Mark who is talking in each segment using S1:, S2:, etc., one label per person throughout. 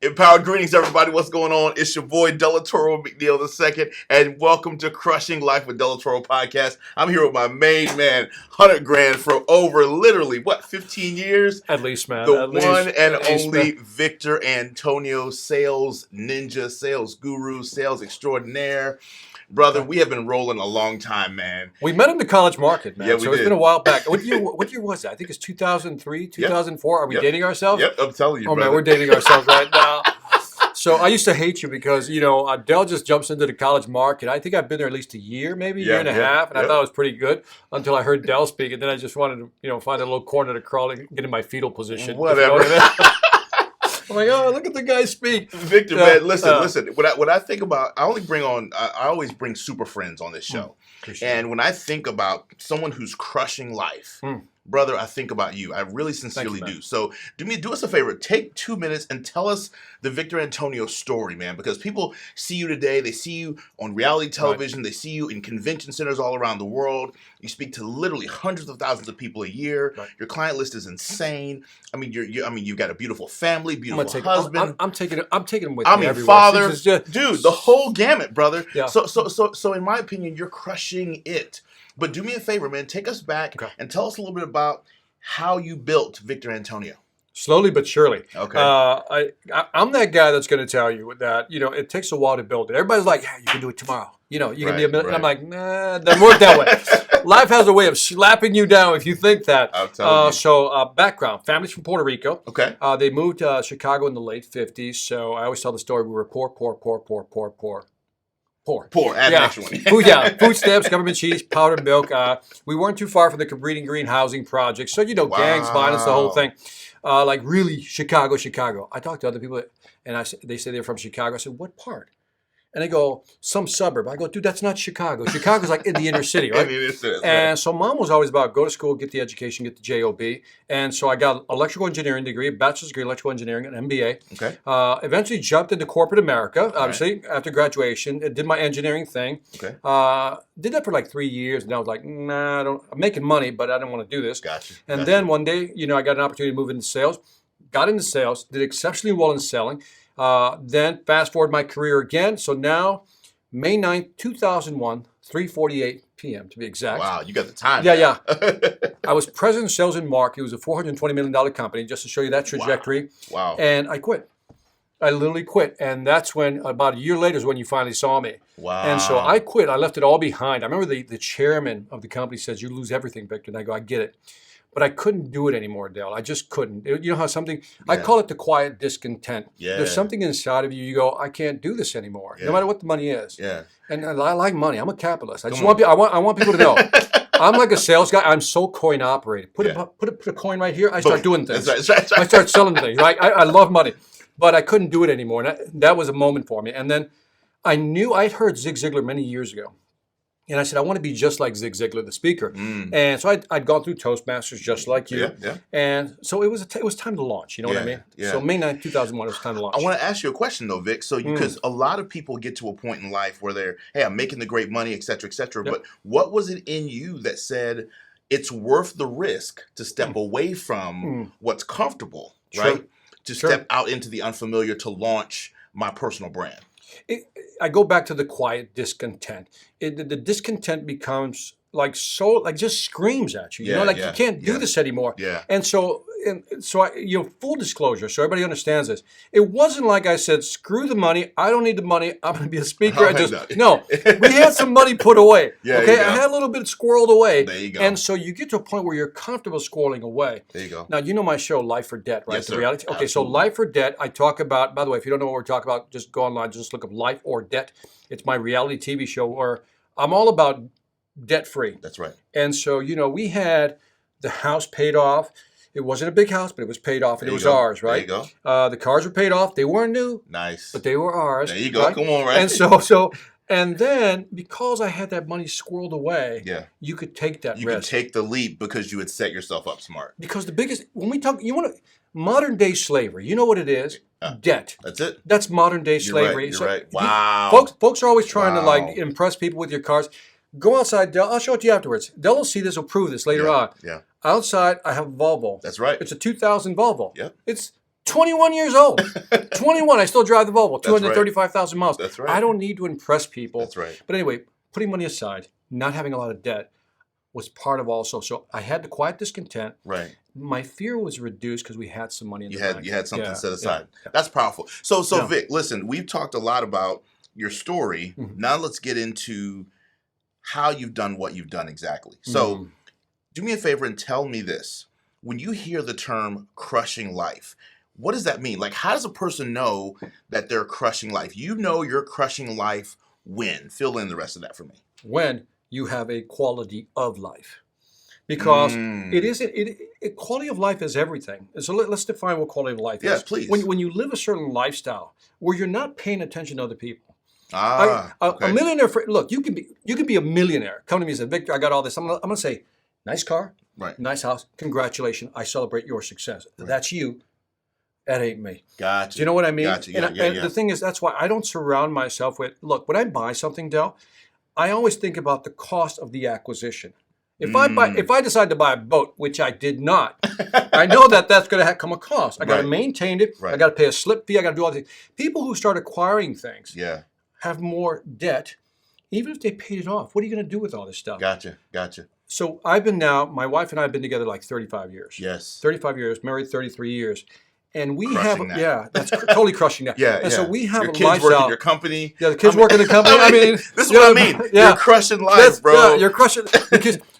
S1: Empowered greetings, everybody. What's going on? It's your boy Delatorro McNeal II, and welcome to Crushing Life with Delatorro podcast. I'm here with my main man, 100 grand for over literally 15 years?
S2: At least, man.
S1: The
S2: At
S1: one
S2: least,
S1: and
S2: at least,
S1: only
S2: man.
S1: Victor Antonio, sales ninja, sales guru, sales extraordinaire. Brother, we have been rolling a long time, man.
S2: We met in the college market, man.
S1: Yeah, we
S2: so it's
S1: did.
S2: been a while back. What year was that? I think it's 2003, 2004. Are we dating ourselves?
S1: Yep, I'm telling you,
S2: Oh,
S1: brother.
S2: man, we're dating ourselves right now. So I used to hate you because, Dell just jumps into the college market. I think I've been there at least a year, maybe a year and a half, and I thought it was pretty good until I heard Dell speak, and then I just wanted to, find a little corner to crawl and get in my fetal position.
S1: Whatever.
S2: I'm like, oh, look at the guy speak.
S1: Victor, man, listen. When I think about, I always bring super friends on this show. And when I think about someone who's crushing life, brother, I think about you. I really sincerely do. So do us a favor. Take 2 minutes and tell us the Victor Antonio story, man, because people see you today. They see you on reality television. Right. They see you in convention centers all around the world. You speak to literally hundreds of thousands of people a year. Right. Your client list is insane. I mean, you've got a beautiful family, beautiful husband.
S2: I'm taking him with me everywhere.
S1: Father, dude, the whole gamut, brother.
S2: Yeah.
S1: So in my opinion, you're crushing it. But do me a favor, man. Take us back and tell us a little bit about how you built Victor Antonio.
S2: Slowly but surely.
S1: Okay.
S2: I'm that guy that's going to tell you that, it takes a while to build it. Everybody's like, yeah, you can do it tomorrow. You can be a million. And I'm like, nah, it doesn't work that way. Life has a way of slapping you down if you think that.
S1: I'm telling you.
S2: So background, family's from Puerto Rico.
S1: Okay.
S2: They moved to Chicago in the late 50s. So I always tell the story, we were poor.
S1: Add an extra one.
S2: Food stamps, government cheese, powdered milk. We weren't too far from the Cabrini Green housing project. So, gangs, violence, the whole thing. Like really Chicago. I talked to other people and they say they're from Chicago. I said, what part? And they go, some suburb. I go, dude, that's not Chicago. Chicago's like in the inner city, right? And so mom was always about go to school, get the education, get the job. And so I got an electrical engineering degree, a bachelor's degree in electrical engineering, an MBA. Okay. Eventually jumped into corporate America, obviously, after graduation. Did my engineering thing. Okay. Did that for like 3 years. And I was like, nah, I'm making money, but I don't want to do this.
S1: Gotcha.
S2: And then one day, I got an opportunity to move into sales. Got into sales, did exceptionally well in selling. Then fast forward my career again. So now, May 9th, 2001, 3:48 p.m. to be exact.
S1: Wow, you got the time.
S2: Yeah. I was president of sales and marketing. It was a $420 million company, just to show you that trajectory.
S1: Wow.
S2: And I quit. I literally quit. And that's when, about a year later is when you finally saw me.
S1: Wow.
S2: And so I quit. I left it all behind. I remember the chairman of the company says, you lose everything, Victor. And I go, I get it. But I couldn't do it anymore, Dale. I just couldn't. You know how I call it the quiet discontent. Yeah. There's something inside of you. You go, I can't do this anymore, no matter what the money is. Yeah. And I like money. I'm a capitalist. I want people to know. I'm like a sales guy. I'm so coin operated. Put a coin right here. I start doing things. That's right. I start selling things. Right. I love money, but I couldn't do it anymore. And that was a moment for me. And then I knew I'd heard Zig Ziglar many years ago. And I said, I want to be just like Zig Ziglar, the speaker. And so I'd gone through Toastmasters just like you. Yeah. And so it was time to launch. You know what I mean? Yeah. So May 9th, 2001, it was time to launch.
S1: I want to ask you a question, though, Vic. So because a lot of people get to a point in life where they're, hey, I'm making the great money, et cetera, et cetera. Yep. But what was it in you that said it's worth the risk to step away from what's comfortable, right? To step out into the unfamiliar to launch my personal brand?
S2: I go back to the quiet discontent. The discontent becomes just screams at you. You can't do this anymore. Yeah. And so full disclosure, so everybody understands this. It wasn't like I said, screw the money. I don't need the money. I'm going to be a speaker. No. We had some money put away. I had a little bit squirreled away.
S1: There you go.
S2: And so you get to a point where you're comfortable squirreling away.
S1: There you go.
S2: Now, you know my show, Life or Debt, right?
S1: Yes,
S2: the reality. Okay, so Life or Debt, I talk about, by the way, if you don't know what we're talking about, just go online, just look up Life or Debt. It's my reality TV show where I'm all about debt-free.
S1: That's right.
S2: And so, we had the house paid off. It wasn't a big house, but it was paid off, and it was ours, right?
S1: There you go.
S2: The cars were paid off. They weren't new.
S1: Nice.
S2: But they were ours.
S1: There you go.
S2: Right?
S1: Come on, right?
S2: And and then, because I had that money squirreled away, you could take that risk.
S1: You could take the leap because you had set yourself up smart.
S2: Because when we talk, modern day slavery, you know what it is? Debt.
S1: That's it.
S2: That's modern day slavery.
S1: You're right. Wow.
S2: Folks are always trying to impress people with your cars. Go outside, Del. I'll show it to you afterwards. Del will see this, will prove this later on.
S1: Yeah.
S2: Outside, I have a Volvo.
S1: That's right.
S2: It's a 2000 Volvo.
S1: Yeah.
S2: It's 21 years old. 21. I still drive the Volvo. 235,000 miles.
S1: That's right.
S2: I don't need to impress people.
S1: That's right.
S2: But anyway, putting money aside, not having a lot of debt was part of also. So I had the quiet discontent.
S1: Right.
S2: My fear was reduced because we had some money in the bank.
S1: You had something set aside.
S2: Yeah.
S1: That's powerful. So Vic, listen, we've talked a lot about your story. Now let's get into how you've done what you've done exactly. So do me a favor and tell me this. When you hear the term crushing life, what does that mean? Like, how does a person know that they're crushing life? You know you're crushing life when? Fill in the rest of that for me.
S2: When you have a quality of life. Because quality of life is everything. So let's define what quality of life is.
S1: Yes, please.
S2: When you live a certain lifestyle where you're not paying attention to other people.
S1: Okay.
S2: A millionaire, look, you can be a millionaire. Come to me and say, Victor, I got all this. I'm going to say, nice car,
S1: right,
S2: nice house, congratulations, I celebrate your success. Right. That's you. That ain't me.
S1: Gotcha.
S2: Do you know what I mean?
S1: Gotcha.
S2: And the thing is, that's why I don't surround myself with, look, when I buy something, Del, I always think about the cost of the acquisition. If I decide to buy a boat, which I did not, I know that's going to come a cost. I got to maintain it. Right. I got to pay a slip fee. I got to do all these things. People who start acquiring things have more debt, even if they paid it off. What are you going to do with all this stuff?
S1: Gotcha.
S2: So my wife and I have been together like 35 years.
S1: Yes.
S2: 35 years, married 33 years. And we
S1: crushing
S2: have,
S1: that.
S2: that's totally crushing that.
S1: And
S2: so we have
S1: your
S2: a
S1: kids
S2: lifestyle.
S1: work in your company.
S2: Yeah, the kids work in the company.
S1: This is what I mean. You're crushing life, bro.
S2: Yeah, you're crushing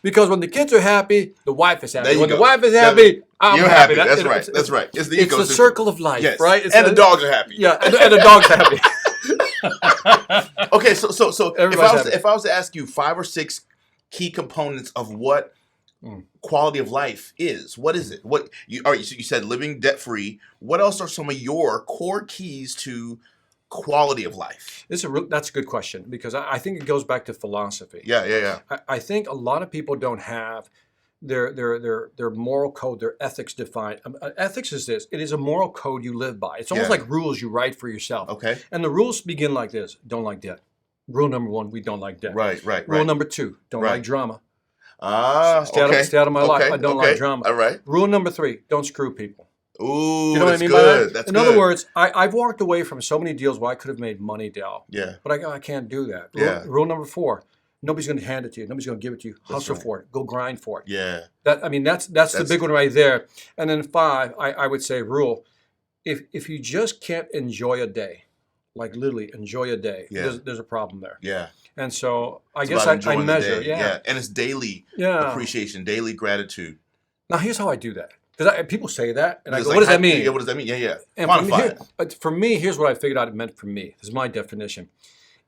S2: because when the kids are happy, the wife is happy. When
S1: the
S2: wife is happy, I'm happy.
S1: That's right. That's right. It's the ecosystem.
S2: It's the circle of life, right?
S1: And the dogs are happy.
S2: Yeah, and the dogs are happy.
S1: Okay, so if I was to ask you 5 or 6 key components of what quality of life is, what is it? All right, so you said living debt free. What else are some of your core keys to quality of life? That's
S2: a good question because I think it goes back to philosophy.
S1: Yeah.
S2: I think a lot of people don't have their moral code, their ethics defined. Ethics is this: it is a moral code you live by. It's almost like rules you write for yourself.
S1: Okay.
S2: And the rules begin like this: don't like debt. Rule number 1: we don't like debt.
S1: Right.
S2: Rule number 2: don't like drama.
S1: Okay.
S2: Stay out of my life. I don't like drama.
S1: All right.
S2: Rule number 3: don't screw people.
S1: Ooh,
S2: you know what I mean
S1: good.
S2: by that? In other words, I've walked away from so many deals where I could have made money, Del.
S1: Yeah.
S2: But I can't do that. Rule number 4: nobody's going to hand it to you. Nobody's going to give it to you. Hustle for it. Go grind for it.
S1: Yeah.
S2: That's the big one right there. And then 5, I would say rule: if you just can't enjoy a day, like literally enjoy a day, there's a problem there.
S1: Yeah.
S2: And so I guess I measure.
S1: Yeah. And it's daily appreciation, daily gratitude.
S2: Now here's how I do that. Because people say that, and I go, what does that mean?
S1: Yeah, what does that mean? Yeah.
S2: And for me, here's what I figured out it meant for me. This is my definition.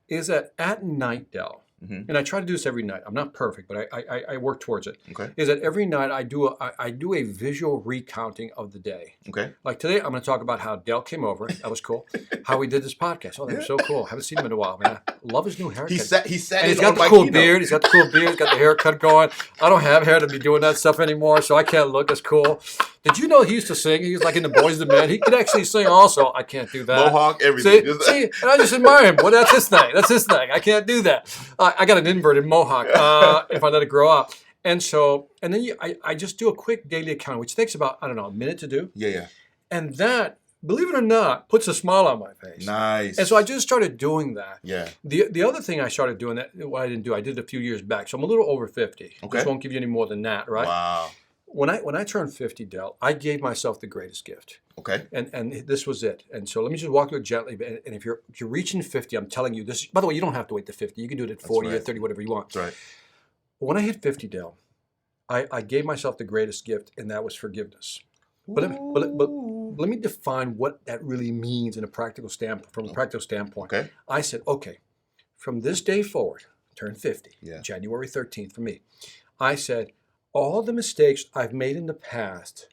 S2: Is that at night, Del, and I try to do this every night. I'm not perfect, but I work towards it.
S1: Okay.
S2: Is that every night I do a visual recounting of the day.
S1: Okay.
S2: Like today, I'm going to talk about how Del came over. That was cool. How we did this podcast. Oh, that was so cool. Haven't seen him in a while, man. Love his new haircut.
S1: He sat.
S2: And he's got the cool beard. He's got the cool beard. He's got the haircut going. I don't have hair to be doing that stuff anymore, so I can't look as cool. Did you know he used to sing? He was like in the Boys II Men. He could actually sing also. I can't do that.
S1: Mohawk, everything.
S2: See, and I just admire him. Well, that's his thing. I can't do that. I got an inverted mohawk if I let it grow up. And then I just do a quick daily account, which takes about, a minute to do.
S1: Yeah.
S2: And that, believe it or not, puts a smile on my face.
S1: Nice.
S2: And so I just started doing that.
S1: Yeah.
S2: The other thing I started doing what I didn't do, I did it a few years back. So I'm a little over 50.
S1: Okay.
S2: Just won't give you any more than that, right?
S1: Wow.
S2: When I turned 50, Del, I gave myself the greatest gift.
S1: Okay.
S2: And this was it. And so let me just walk you gently. And if you're reaching 50, I'm telling you this. By the way, you don't have to wait to 50. You can do it at 40 or 30, whatever you want.
S1: That's right.
S2: But when I hit 50, Del, I gave myself the greatest gift, and that was forgiveness. But let me define what that really means from a practical standpoint.
S1: Okay.
S2: I said, okay, from this day forward, turn 50,
S1: Yeah.
S2: January 13th for me. I said, all the mistakes I've made in the past,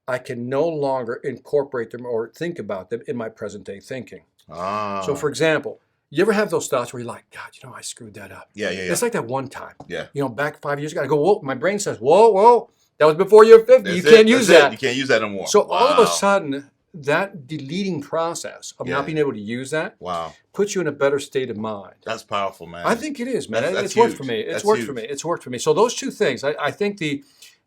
S2: I can no longer incorporate them or think about them in my present day thinking. So for example, you ever have those thoughts where you're like, God, I screwed that up.
S1: Yeah.
S2: It's like that one time.
S1: Yeah.
S2: Back 5 years ago, I go, whoa, my brain says, whoa, that was before you're 50. You can't use that.
S1: You can't use that anymore.
S2: So all of a sudden, that deleting process of not being able to use that puts you in a better state of mind.
S1: That's powerful, man.
S2: I think it is, man.
S1: That's
S2: it's
S1: huge.
S2: worked for me.
S1: It's worked
S2: for me. So those two things, I think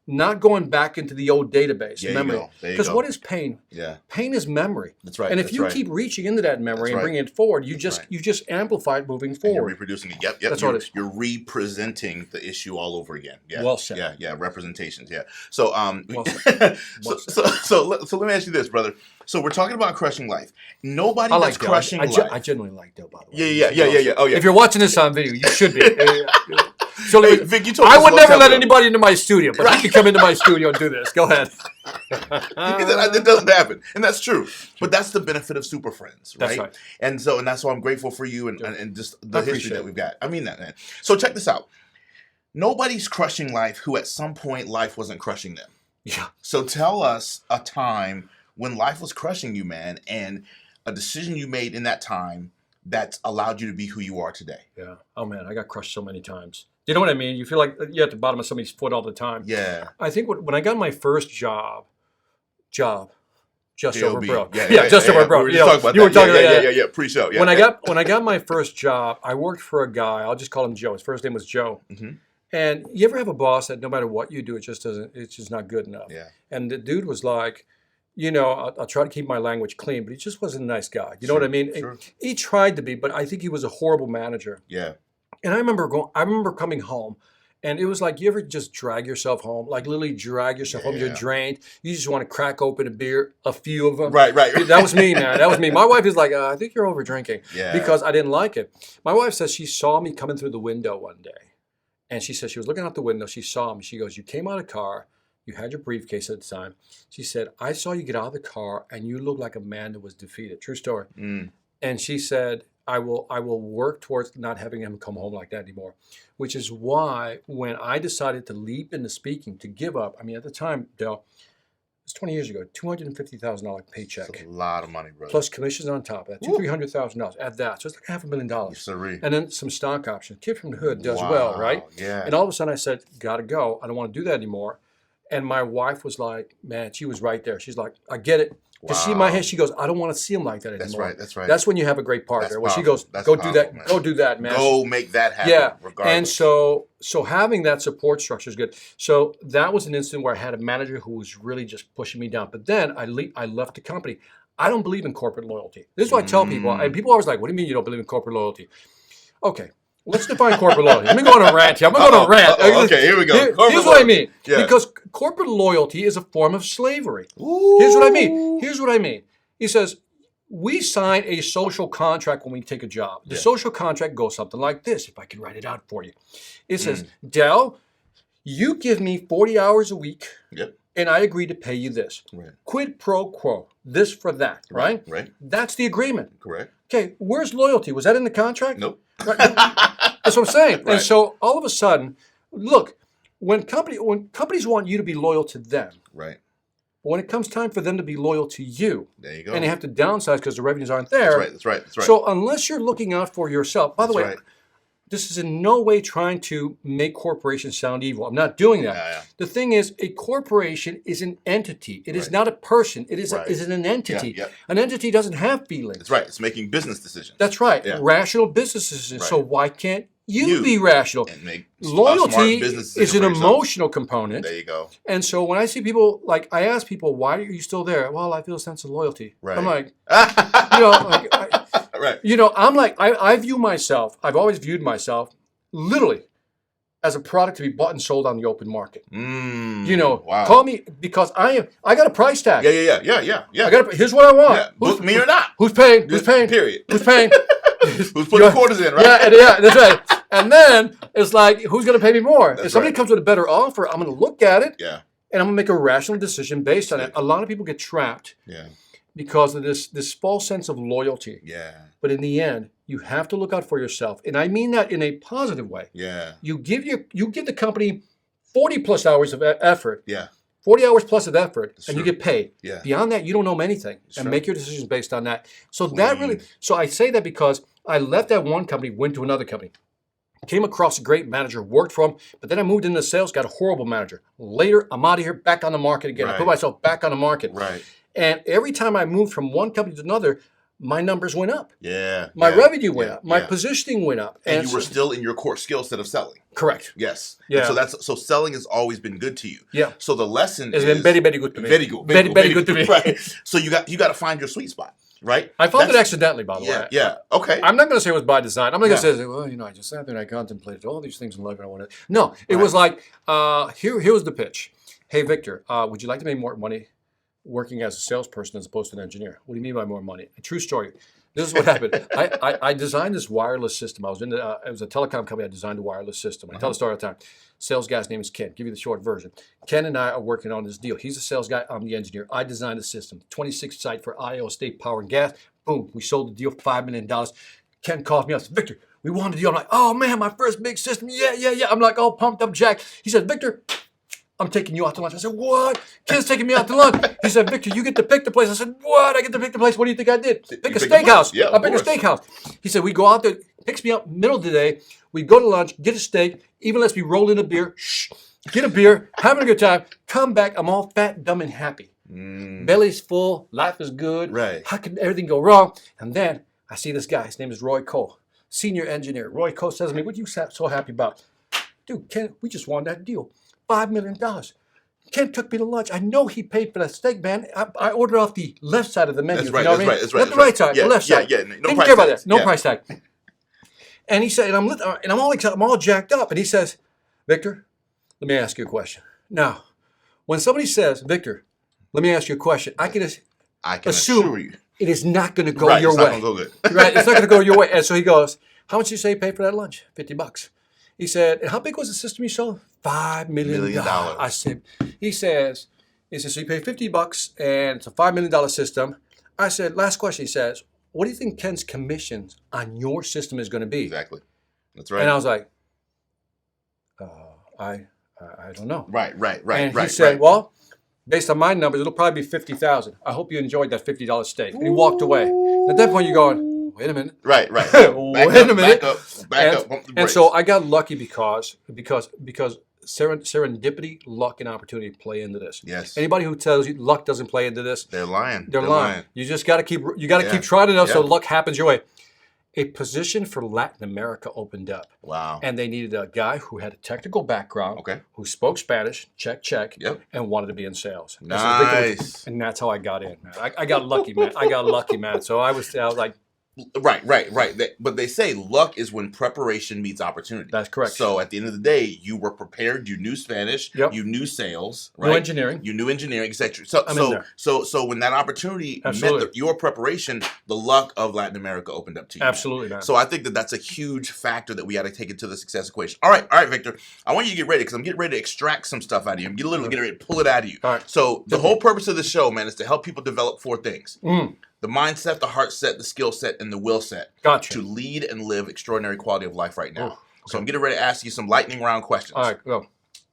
S2: not going back into the old database memory. Because what is pain?
S1: Yeah.
S2: Pain is memory.
S1: That's right.
S2: And if you keep reaching into that memory and bringing it forward, you just amplify it moving forward.
S1: And you're reproducing it. Yep.
S2: That's what it is.
S1: You're representing the issue all over again. Yeah.
S2: Well said.
S1: Yeah. Representations. Yeah. So
S2: well said.
S1: so let me ask you this, brother. So we're talking about crushing life. Nobody that's crushing life.
S2: I genuinely like Dale, by the way.
S1: Yeah. Oh yeah.
S2: If you're watching this on video, you should be. So
S1: hey, Vic, you told
S2: I would never let anybody into my studio, but you can come into my studio and do this. Go ahead.
S1: It doesn't happen, and that's true. But that's the benefit of super friends, right?
S2: That's right.
S1: And that's why I'm grateful for you and just the history that we've got. I mean that, man. So check this out. Nobody's crushing life who at some point life wasn't crushing them.
S2: Yeah.
S1: So tell us a time when life was crushing you, man, and a decision you made in that time that allowed you to be who you are today.
S2: Yeah. Oh man, I got crushed so many times. You know what I mean? You feel like you're at the bottom of somebody's foot all the time.
S1: Yeah.
S2: I think when I got my first job, just over broke.
S1: Just over broke.
S2: We were talking about that.
S1: Yeah. Pre-show. Yeah.
S2: When I got my first job, I worked for a guy. I'll just call him Joe. His first name was Joe.
S1: Mm-hmm.
S2: And you ever have a boss that no matter what you do, it's just not good enough.
S1: Yeah.
S2: And the dude was like, I'll try to keep my language clean, but he just wasn't a nice guy. You know what I mean?
S1: Sure.
S2: He tried to be, but I think he was a horrible manager.
S1: Yeah.
S2: And I remember coming home, and it was like, you ever just drag yourself home? Like literally drag yourself home. You're drained. You just want to crack open a beer, a few of them.
S1: Right.
S2: That was me, man. That was me. My wife is like, I think you're over drinking.
S1: Yeah.
S2: Because I didn't like it. My wife says she saw me coming through the window one day. And she said she was looking out the window. She saw me. She goes, you came out of the car. You had your briefcase at the time. She said, I saw you get out of the car and you look like a man that was defeated. True story.
S1: Mm.
S2: And she said, I will work towards not having him come home like that anymore, which is why when I decided to leap into speaking, to give up, I mean, at the time, Dale, it was 20 years ago, $250,000 paycheck.
S1: That's a lot of money, brother.
S2: Plus commissions on top of that, $300,000 at that. So it's like $500,000.
S1: Yes, sirree.
S2: And then some stock options. Kid from the hood does well, right?
S1: Yeah.
S2: And all of a sudden I said, gotta go. I don't want to do that anymore. And my wife was like, man, she was right there. She's like, I get it. To see my head, she goes, I don't want to see him like that anymore.
S1: That's right.
S2: That's when you have a great partner. When she goes, go do that, man. Go do that, man.
S1: Go make that happen.
S2: Yeah.
S1: Regardless.
S2: And so having that support structure is good. So that was an instant where I had a manager who was really just pushing me down. But then I left the company. I don't believe in corporate loyalty. This is what I tell people. And people are always like, what do you mean you don't believe in corporate loyalty? Okay. Let's define corporate loyalty. Let me go on a rant here. I'm going to rant.
S1: Okay, here we go.
S2: Here's what I mean. Yeah. Because corporate loyalty is a form of slavery.
S1: Ooh.
S2: Here's what I mean. He says, we sign a social contract when we take a job. The social contract goes something like this, if I can write it out for you. It says, Del, you give me 40 hours a week, and I agree to pay you this.
S1: Right.
S2: Quid pro quo, this for that, right?
S1: Right.
S2: That's the agreement.
S1: Correct.
S2: Okay, where's loyalty? Was that in the contract?
S1: Nope.
S2: Right. That's what I'm saying.
S1: Right.
S2: And so all of a sudden, look, when companies want you to be loyal to them,
S1: right.
S2: But when it comes time for them to be loyal to you,
S1: there you go.
S2: And they have to downsize because the revenues aren't there.
S1: That's right.
S2: So unless you're looking out for yourself, by the way, this is in no way trying to make corporations sound evil. I'm not doing that.
S1: Yeah.
S2: The thing is, a corporation is an entity. It is not a person. It is an entity.
S1: Yeah.
S2: An entity doesn't have feelings.
S1: That's right. It's making business decisions.
S2: That's right.
S1: Yeah.
S2: Rational business decisions.
S1: Right.
S2: So why can't you be rational?
S1: And make
S2: loyalty is an emotional component.
S1: There you go.
S2: And so when I see people, like I ask people, why are you still there? Well, I feel a sense of loyalty.
S1: Right.
S2: I'm like,
S1: right.
S2: I'm like, I view myself, I've always viewed myself literally as a product to be bought and sold on the open market. Call me because I got a price tag.
S1: Yeah.
S2: Here's what I want.
S1: Yeah. Book me or not.
S2: Who's paying? Who's paying?
S1: Period.
S2: Who's paying?
S1: Who's putting quarters in, right?
S2: Yeah, that's right. And then it's like, who's going to pay me more?
S1: That's
S2: if somebody comes with a better offer, I'm going to look at it.
S1: Yeah.
S2: And I'm going to make a rational decision based on it. A lot of people get trapped.
S1: Yeah.
S2: Because of this false sense of loyalty.
S1: Yeah.
S2: But in the end, you have to look out for yourself. And I mean that in a positive way.
S1: Yeah.
S2: You give the company 40 plus hours of effort.
S1: Yeah.
S2: 40 hours plus of effort,
S1: That's
S2: and
S1: true.
S2: you get paid.
S1: Yeah.
S2: Beyond that, you don't know anything.
S1: That's
S2: and make your decisions based on that. So so I say that because I left that one company, went to another company. Came across a great manager, worked for him, but then I moved into sales, got a horrible manager. Later, I'm out of here, back on the market again.
S1: Right.
S2: I put myself back on the market.
S1: Right.
S2: And every time I moved from one company to another, my numbers went up.
S1: Yeah.
S2: My revenue went up. My positioning went up.
S1: And you were still in your core skill set of selling.
S2: Correct.
S1: Yes.
S2: Yeah.
S1: And so selling has always been good to you.
S2: Yeah.
S1: So the lesson
S2: it's been very, very good to me.
S1: Very good.
S2: Very good to me.
S1: Right. So you got to find your sweet spot, right?
S2: I found it accidentally, by the way.
S1: Yeah. Okay.
S2: I'm not going to say it was by design. I'm not going to say, well, I just sat there and I contemplated all these things in life and I wanted. No, it was like, here was the pitch. Hey, Victor, would you like to make more money working as a salesperson as opposed to an engineer? What do you mean by more money? A true story. This is what happened. I designed this wireless system. I was in it was a telecom company. I designed a wireless system. I tell the story all the time. Sales guy's name is Ken. Give you the short version. Ken and I are working on this deal. He's a sales guy. I'm the engineer. I designed the system. 26 site for Iowa State Power and Gas. Boom. We sold the deal for $5 million. Ken calls me up. Says, Victor, we won the deal. I'm like, oh man, my first big system. Yeah. I'm like all pumped up, Jack. He said, Victor, I'm taking you out to lunch. I said, what? Ken's taking me out to lunch. He said, Victor, you get to pick the place. I said, what? I get to pick the place. What do you think I did? Pick a steakhouse.
S1: Yeah,
S2: I picked a steakhouse. He said, we go out there, picks me up middle of the day. We go to lunch, get a steak, even lets me roll in a beer, get a beer, having a good time, come back. I'm all fat, dumb, and happy. Belly's full. Life is good.
S1: Right.
S2: How can everything go wrong? And then I see this guy. His name is Roy Cole, senior engineer. Roy Cole says to me, what are you so happy about? Dude, Ken, we just won that deal. $5 million. Ken took me to lunch. I know he paid for that steak, man. I ordered off the left side of the menu.
S1: That's right.
S2: You know what I mean?
S1: That's right.
S2: Not the right side, the left side.
S1: Yeah. No
S2: Didn't
S1: price
S2: care about
S1: tag.
S2: that. No price tag. And he said, and I'm all excited, I'm all jacked up. And he says, Victor, let me ask you a question. Now, when somebody says, Victor, let me ask you a question, I can assume
S1: you.
S2: it is not going to go your way.
S1: It's not going to go good.
S2: Right? It's not going to go your way. And so he goes, how much did you say you paid for that lunch? $50. He said, and how big was the system you sold? $5 million. I said, he says, so you pay $50 and it's a $5 million system. I said, last question. He says, what do you think Ken's commissions on your system is going to be?
S1: Exactly. That's right.
S2: And I was like, I don't know.
S1: Right.
S2: And he said, well, based on my numbers, it'll probably be $50,000. I hope you enjoyed that $50 steak. And he walked away. And at that point, you're going, wait a minute.
S1: Right.
S2: Wait a minute.
S1: Back up. Pump the brakes.
S2: And so I got lucky because serendipity, luck, and opportunity play into this.
S1: Yes.
S2: Anybody who tells you luck doesn't play into this,
S1: they're lying.
S2: They're lying. You just got to keep trying enough so luck happens your way. A position for Latin America opened up.
S1: Wow.
S2: And they needed a guy who had a technical background, who spoke Spanish, check, and wanted to be in sales.
S1: Nice.
S2: And that's how I got in, man. I got lucky, man. So I was like,
S1: Right. But they say luck is when preparation meets opportunity.
S2: That's correct.
S1: So at the end of the day, you were prepared. You knew Spanish. You knew sales. Right?
S2: You knew engineering,
S1: etc. So when that opportunity met your preparation, the luck of Latin America opened up to you.
S2: Absolutely, man.
S1: So I think that's a huge factor that we got to take into the success equation. All right, Victor. I want you to get ready because I'm getting ready to extract some stuff out of you. I'm getting ready to pull it out of you.
S2: All right.
S1: So the whole purpose of the show, man, is to help people develop 4 things. The mindset, the heart set, the skill set, and the will set.
S2: Gotcha.
S1: To lead and live extraordinary quality of life right now. So I'm getting ready to ask you some lightning round questions.
S2: All right, go.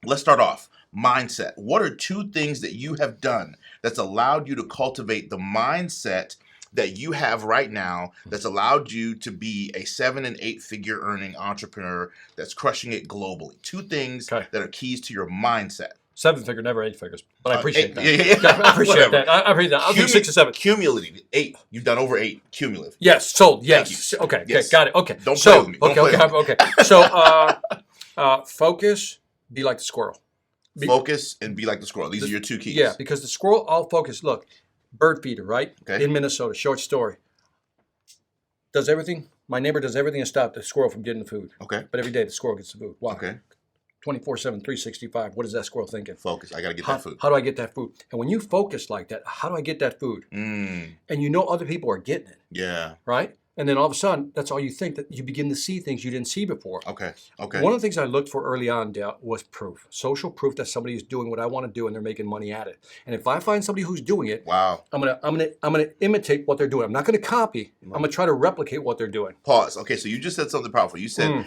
S1: Let's start off. Mindset. What are 2 things that you have done that's allowed you to cultivate the mindset that you have right now that's allowed you to be a 7- and 8-figure earning entrepreneur that's crushing it globally? 2 things that are keys to your mindset.
S2: 7-figure, never 8 figures. But I appreciate that.
S1: Yeah.
S2: I appreciate that. I appreciate that. I'll do 6 or 7.
S1: Cumulative. 8. You've done over 8 cumulative.
S2: Yes. Sold. Yes.
S1: Thank you.
S2: Okay. Got it. Okay.
S1: Don't play with me.
S2: Okay. So, focus. Be like the squirrel.
S1: Focus and be like the squirrel. These are your 2 keys.
S2: Yeah, because the squirrel, all focus. Look, bird feeder, right?
S1: Okay.
S2: In Minnesota. Short story. Does everything. My neighbor does everything to stop the squirrel from getting the food.
S1: Okay.
S2: But every day the squirrel gets the food. Why?
S1: Okay.
S2: 24/7, 365. What is that squirrel thinking?
S1: Focus. I got to get that food.
S2: How do I get that food? And when you focus like that, how do I get that food? And you know other people are getting it.
S1: Yeah.
S2: Right? And then all of a sudden, that's all you think, that you begin to see things you didn't see before.
S1: Okay.
S2: One of the things I looked for early on, Dale, was proof. Social proof that somebody is doing what I want to do and they're making money at it. And if I find somebody who's doing it,
S1: wow,
S2: I'm gonna imitate what they're doing. I'm not gonna copy. I'm gonna try to replicate what they're doing.
S1: Pause. Okay, so you just said something powerful. You said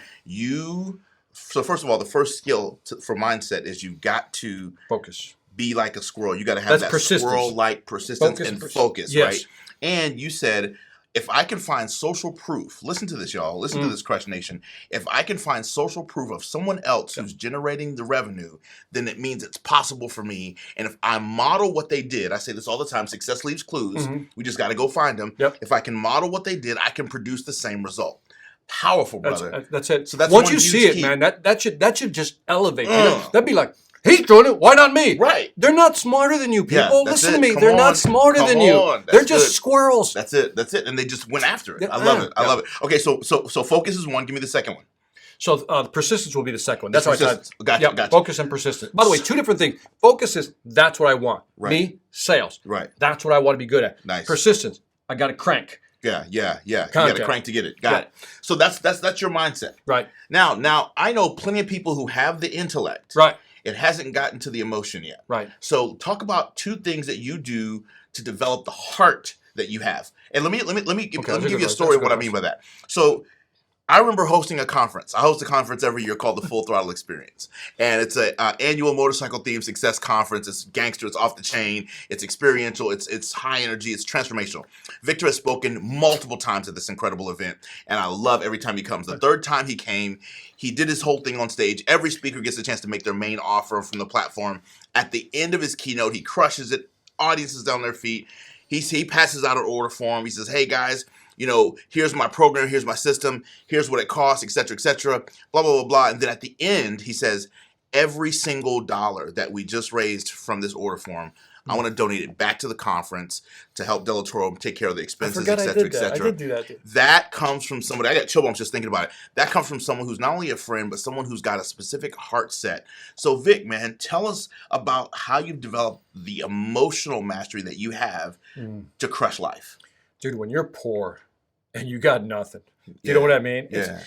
S1: So first of all, the first skill for mindset is you've got to
S2: focus.
S1: Be like a squirrel. You got to have that squirrel-like persistence and focus,
S2: yes.
S1: right? And you said if I can find social proof, listen to this, y'all. Listen to this, Crush Nation. If I can find social proof of someone else who's generating the revenue, then it means it's possible for me. And if I model what they did, I say this all the time, success leaves clues. We just got to go find them. If I can model what they did, I can produce the same result. Powerful, brother.
S2: That's it.
S1: So that's
S2: once you see it, man, that should just elevate. You know? That'd be like, he's doing it. Why not me?
S1: Right.
S2: They're not smarter than you, people.
S1: Yeah,
S2: Listen to me. They're not smarter than you. They're just squirrels.
S1: That's it. And they just went after it. I love it. I love it. Okay, so focus is one. Give me the second one.
S2: So persistence will be the second one. That's what I thought.
S1: Gotcha.
S2: Focus and persistence. By the way, two different things. Focus is that's what I want.
S1: Right.
S2: Me, sales.
S1: Right.
S2: That's what I want to be good at.
S1: Nice.
S2: Persistence. I got to crank.
S1: Yeah. You got to crank to get it. Got it. So that's your mindset.
S2: Right.
S1: Now I know plenty of people who have the intellect.
S2: Right.
S1: It hasn't gotten to the emotion yet.
S2: Right.
S1: So talk about two things that you do to develop the heart that you have. And let me give you a story of what I mean by that. So I remember hosting a conference. I host a conference every year called the Full Throttle Experience. And it's an annual motorcycle themed success conference. It's gangster, it's off the chain, it's experiential, it's high energy, it's transformational. Victor has spoken multiple times at this incredible event, and I love every time he comes. The third time he came, he did his whole thing on stage. Every speaker gets a chance to make their main offer from the platform. At the end of his keynote, he crushes it. Audience is down their feet. He passes out an order form. He says, hey guys, here's my program, here's my system, here's what it costs, et cetera, blah, blah, blah, blah. And then at the end, he says, every single dollar that we just raised from this order form, I want to donate it back to the conference to help Delatorro take care of the expenses, et cetera, et cetera.
S2: I did do that.
S1: That comes from somebody, I got chill bumps just thinking about it. That comes from someone who's not only a friend, but someone who's got a specific heart set. So Vic, man, tell us about how you've developed the emotional mastery that you have to crush life.
S2: Dude, when you're poor and you got nothing, you know what I mean?
S1: Yeah.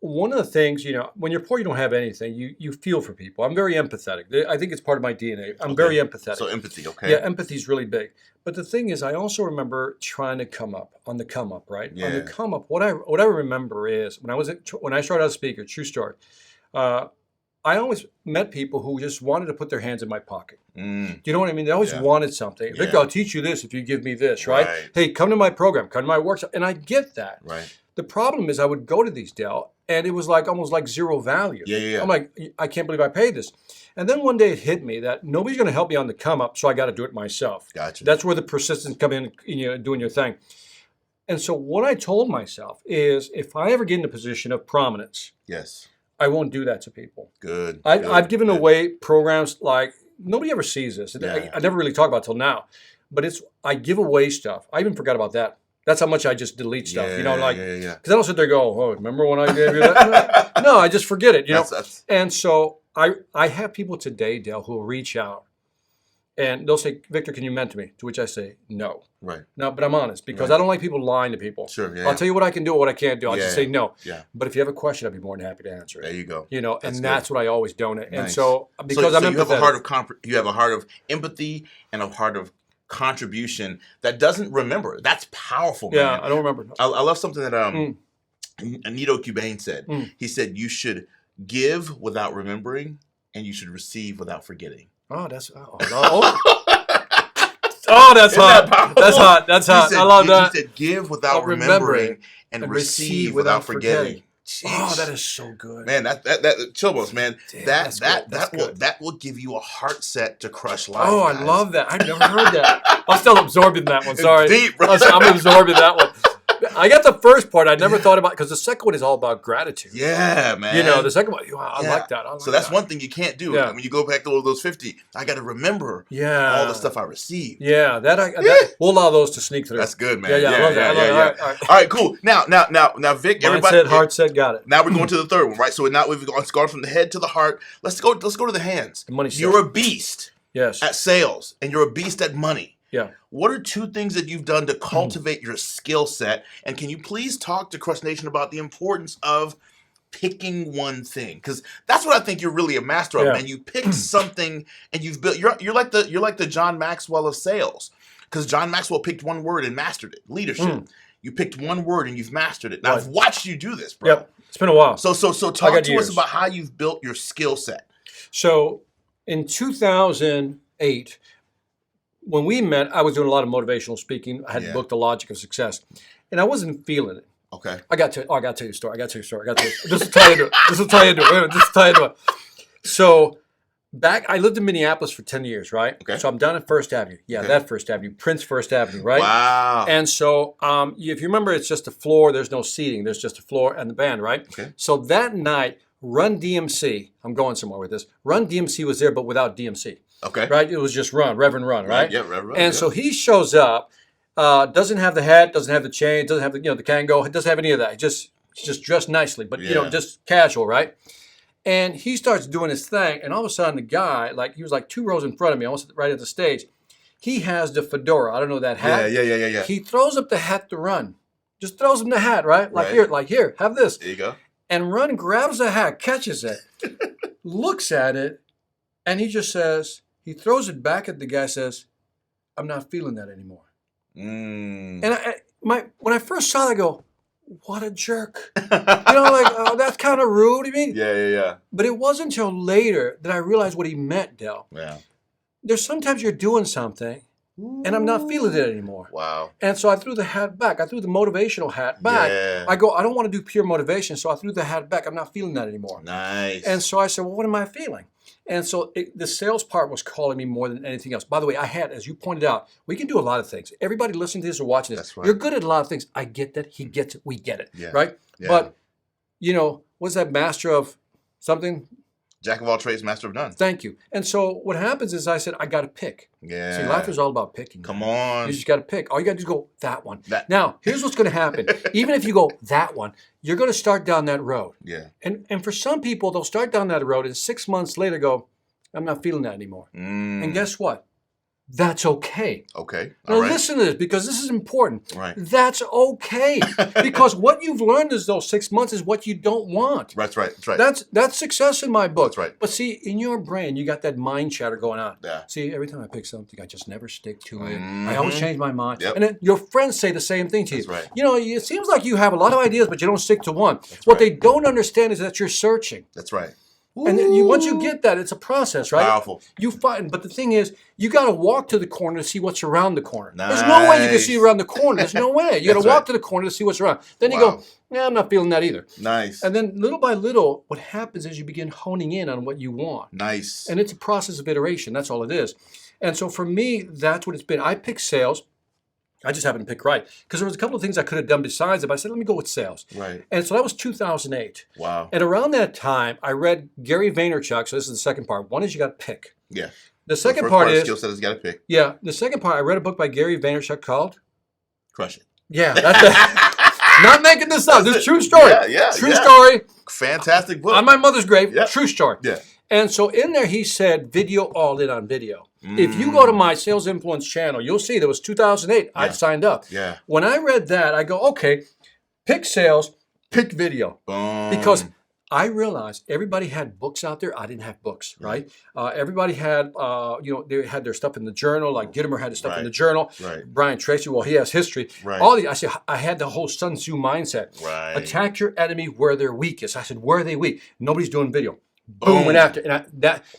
S2: One of the things, when you're poor, you don't have anything. You feel for people. I'm very empathetic. I think it's part of my DNA. I'm very empathetic.
S1: So empathy, okay.
S2: Yeah, empathy is really big. But the thing is, I also remember trying to come up, right?
S1: Yeah.
S2: On the come up, what I remember is when I started out as a speaker, true story, I always met people who just wanted to put their hands in my pocket. Do you know what I mean? They always wanted something. Vic, I'll teach you this if you give me this, right? Hey, come to my program, come to my workshop. And I get that.
S1: Right.
S2: The problem is I would go to these, Del, and it was almost like zero value.
S1: Yeah.
S2: I'm like, I can't believe I paid this. And then one day it hit me that nobody's going to help me on the come up, so I got to do it myself.
S1: Gotcha.
S2: That's where the persistence come in, doing your thing. And so what I told myself is if I ever get in a position of prominence, I won't do that to people.
S1: Good.
S2: I've given away programs like, nobody ever sees this.
S1: Yeah.
S2: I never really talk about it till now. But I give away stuff. I even forgot about that. That's how much I just delete stuff, because I don't sit there and go, oh, remember when I gave you that? No, I just forget it, And so I have people today, Del, who will reach out and they'll say, Victor, can you mentor me? To which I say, no.
S1: Right.
S2: No, but I'm honest because I don't like people lying to people.
S1: Sure,
S2: I'll tell you what I can do, what I can't do. I'll just say no.
S1: Yeah.
S2: But if you have a question, I'd be more than happy to answer it.
S1: There you go.
S2: That's what I always donate.
S1: Nice.
S2: And so because I'm empathetic.
S1: You have a heart of empathy and a heart of contribution that doesn't remember. That's powerful, man.
S2: Yeah, I don't remember.
S1: I love something that Anito Cubain said. He said, you should give without remembering and you should receive without forgetting.
S2: Oh, that's that's hot. That's hot. I love that.
S1: He said, give without remembering and receive without forgetting. Jeez.
S2: Oh, that is so good,
S1: man. That chill bumps, man.
S2: Damn,
S1: that will give you a heart set to crush life.
S2: Oh,
S1: guys.
S2: I love that. I've never heard that. I'm still absorbed in that one. Sorry,
S1: it's deep, bro.
S2: I'm absorbed in that one. I got the first part. I never thought about because the second one is all about gratitude.
S1: Yeah, man.
S2: The second one, I like that.
S1: So that's one thing you can't do. When you go back to all those 50, I got to remember all the stuff I received.
S2: Yeah, we'll allow those to sneak through.
S1: That's good, man.
S2: Yeah. I love that.
S1: All right, cool. Now, Vic, everybody.
S2: Heart set, got it.
S1: Now we're going to the third one, right? So now we've gone from the head to the heart. Let's go to the hands.
S2: Money.
S1: You're a beast.
S2: Yes.
S1: At sales, and you're a beast at money.
S2: Yeah.
S1: What are two things that you've done to cultivate your skill set? And can you please talk to Crush Nation about the importance of picking one thing? Because that's what I think you're really a master of, man. You picked something and you've built. You're like the John Maxwell of sales, because John Maxwell picked one word and mastered it. Leadership. You picked one word and you've mastered it. Now I've watched you do this, bro.
S2: Yep. It's been a while.
S1: So talk to us about how you've built your skill set.
S2: So in 2008. when we met, I was doing a lot of motivational speaking. I had booked The Logic of Success, and I wasn't feeling it.
S1: Okay.
S2: I got to tell you a story. This will tell you to do it. This will tell you to do it. This will tell you to do it. So I lived in Minneapolis for 10 years, right?
S1: Okay.
S2: So I'm down at First Avenue. Yeah, that First Avenue, Prince First Avenue, right?
S1: Wow.
S2: And so if you remember, it's just a floor. There's no seating. There's just a floor and the band, right?
S1: Okay.
S2: So that night, Run DMC, I'm going somewhere with this. Run DMC was there, but without DMC.
S1: Okay.
S2: Right? It was just Reverend Run, right?
S1: Yeah, Reverend.
S2: And so he shows up, doesn't have the hat, doesn't have the chain, doesn't have the the Kango, doesn't have any of that. He's just dressed nicely, but just casual, right? And he starts doing his thing, and all of a sudden the guy, he was like 2 rows in front of me, almost right at the stage. He has the fedora. I don't know that hat.
S1: Yeah.
S2: He throws up the hat to Run. Just throws him the hat, right? Here, have this.
S1: There you go.
S2: And Run grabs the hat, catches it, looks at it, and he just says, he throws it back at the guy, says, I'm not feeling that anymore. And when I first saw that, I go, what a jerk. Oh, that's kind of rude. You mean?
S1: Yeah.
S2: But it wasn't until later that I realized what he meant, Del.
S1: Yeah.
S2: There's sometimes you're doing something and I'm not feeling it anymore.
S1: Wow.
S2: And so I threw the hat back. I threw the motivational hat back.
S1: Yeah.
S2: I don't want to do pure motivation, so I threw the hat back. I'm not feeling that anymore.
S1: Nice.
S2: And so I said, well, what am I feeling? And so the sales part was calling me more than anything else. By the way, I had, as you pointed out, we can do a lot of things. Everybody listening to this or watching this,
S1: That's right.
S2: You're good at a lot of things. I get that. He gets it. We get it.
S1: Yeah.
S2: Right?
S1: Yeah.
S2: But, what's that, master of something?
S1: Jack of all trades, master of none.
S2: Thank you. And so what happens is I said, I got to pick.
S1: Yeah.
S2: See, life is all about picking.
S1: Come on.
S2: You just got to pick. All you got to do is go, that one. Now, here's what's going to happen. Even if you go, that one, you're going to start down that road.
S1: Yeah.
S2: And for some people, they'll start down that road and 6 months later go, I'm not feeling that anymore. And guess what? That's okay.
S1: Okay.
S2: Now listen to this, because this is important.
S1: Right.
S2: That's okay. Because what you've learned is those 6 months is what you don't want.
S1: That's right.
S2: That's success in my book.
S1: That's right.
S2: But see, in your brain, you got that mind chatter going on.
S1: Yeah.
S2: See, every time I pick something, I just never stick to it. I always change my mind.
S1: Yep.
S2: And then your friends say the same thing to you.
S1: That's right.
S2: It seems like you have a lot of ideas, but you don't stick to one. What they don't understand is that you're searching.
S1: That's right.
S2: And then once you get that, it's a process, right?
S1: Powerful.
S2: You find, but the thing is, you got to walk to the corner to see what's around the corner.
S1: Nice.
S2: There's no way you can see around the corner. There's no way. You got to walk to the corner to see what's around. Then you go, I'm not feeling that either.
S1: Nice.
S2: And then little by little, what happens is you begin honing in on what you want.
S1: Nice.
S2: And it's a process of iteration. That's all it is. And so for me, that's what it's been. I picked sales. I just happened to pick right. Because there was a couple of things I could have done besides it, but I said, let me go with sales.
S1: Right.
S2: And so that was 2008.
S1: Wow.
S2: And around that time, I read Gary Vaynerchuk. So this is the second part. One is you got to pick.
S1: Yeah.
S2: The second
S1: first
S2: part is
S1: skill set is got to pick.
S2: Yeah. The second part, I read a book by Gary Vaynerchuk called
S1: Crush It.
S2: Yeah. That's it. Not making this up. This is a true story.
S1: Yeah.
S2: True story.
S1: Fantastic book.
S2: On my mother's grave.
S1: Yeah.
S2: True story.
S1: Yeah.
S2: And so in there, he said, video all in on video. If you go to my Sales Influence channel, you'll see there was 2008. I'd signed up.
S1: Yeah.
S2: When I read that, I go, okay, pick sales, pick video.
S1: Boom.
S2: Because I realized everybody had books out there. I didn't have books, right? Everybody had, they had their stuff in the journal. Like Gittimer had his stuff in the journal.
S1: Right.
S2: Brian Tracy, well, he has history.
S1: Right.
S2: I had the whole Sun Tzu mindset.
S1: Right.
S2: Attack your enemy where they're weakest. I said, where are they weak? Nobody's doing video. Boom, went after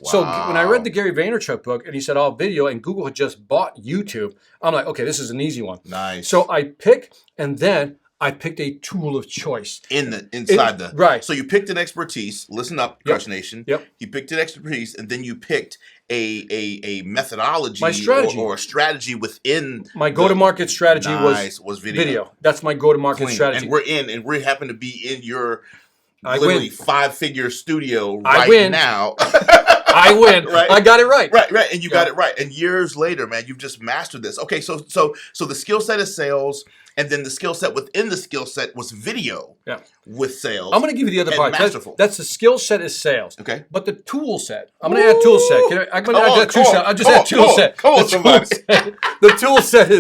S2: So when I read the Gary Vaynerchuk book and he said all video and Google had just bought YouTube, I'm like, okay, this is an easy one.
S1: Nice.
S2: So I pick, and then I picked a tool of choice.
S1: Right. So you picked an expertise. Listen up, Crush Nation.
S2: Yep.
S1: You picked an expertise, and then you picked a methodology,
S2: my strategy,
S1: or a strategy within
S2: my go-to-market strategy was video. That's my go-to-market strategy.
S1: And we happen to be in your literally 5-figure studio now.
S2: I win.
S1: Right?
S2: I got it right.
S1: Right. And you got it right. And years later, man, you've just mastered this. Okay, so the skill set is sales, and then the skill set within the skill set was video with sales.
S2: I'm going to give you the other part.
S1: Masterful.
S2: That's the skill set is sales.
S1: Okay.
S2: But the tool set, I'm going to add tool set. I'm going to add tool set. I'll just add tool set.
S1: Come on, somebody.
S2: The tool set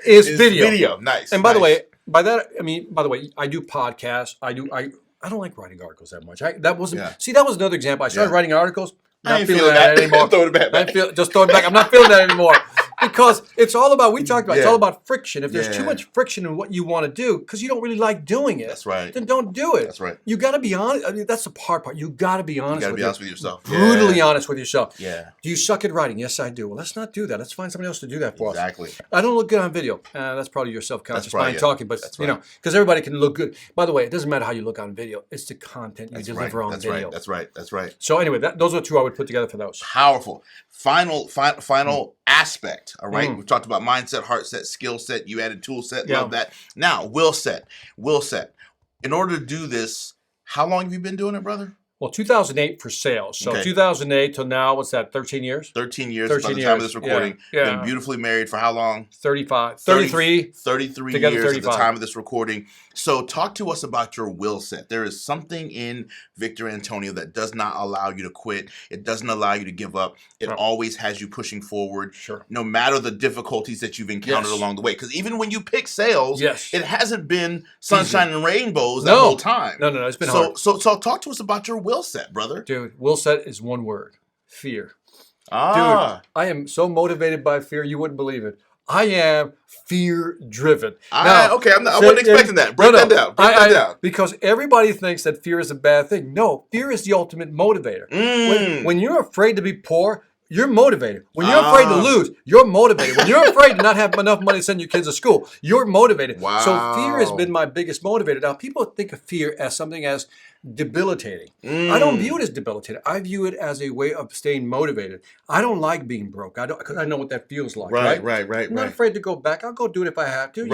S2: is video.
S1: Nice.
S2: And by the way, I do podcasts. I don't like writing articles that much. That was another example. I started writing articles. Not feeling that anymore.
S1: Throw it back.
S2: Just throw it back. I'm not feeling that anymore. Because it's all about, we talked about, it's all about friction. If there's too
S1: Yeah.
S2: much friction in what you want to do, because you don't really like doing it,
S1: That's right.
S2: then don't do it.
S1: That's right.
S2: You got to be honest. I mean, that's the hard part. You got to be honest.
S1: You got to
S2: with
S1: be honest with yourself.
S2: Brutally honest with yourself.
S1: Yeah.
S2: Do you suck at writing? Yes, I do. Well, let's not do that. Let's find somebody else to do that for us.
S1: Exactly.
S2: I don't look good on video. That's probably your self-conscious mind talking, but
S1: that's
S2: you know, because everybody can look good. By the way, it doesn't matter how you look on video. It's the content you deliver on video.
S1: That's right. That's right.
S2: So anyway, those are two I would put together for those.
S1: Powerful. Final aspect. All right. We've talked about mindset, heart set, skill set. You added tool set. Love that. Now, will set. In order to do this, how long have you been doing it, brother?
S2: Well, 2008 for sales. So 2008 till now, what's that, 13 years?
S1: 13 years by the time of this recording.
S2: Yeah.
S1: Been beautifully married for how long?
S2: 33
S1: together years 35. At the time of this recording. So talk to us about your will set. There is something in Victor Antonio that does not allow you to quit. It doesn't allow you to give up. It always has you pushing forward.
S2: Sure.
S1: No matter the difficulties that you've encountered along the way. Because even when you pick sales, it hasn't been sunshine and rainbows that whole time.
S2: No. It's been hard.
S1: So talk to us about your will set, brother.
S2: Dude, will set is one word. Fear. Dude,
S1: I
S2: am so motivated by fear, you wouldn't believe it. I am fear-driven.
S1: I wasn't expecting that. Break that down.
S2: Because everybody thinks that fear is a bad thing. No, fear is the ultimate motivator. When you're afraid to be poor, you're motivated. When you're afraid to lose, you're motivated. When you're afraid to not have enough money to send your kids to school, you're motivated.
S1: Wow.
S2: So fear has been my biggest motivator. Now, people think of fear as something as debilitating. I don't view it as debilitating. I view it as a way of staying motivated. I don't like being broke. Because I know what that feels like. Right. I'm not afraid to go back. I'll go do it if I have to.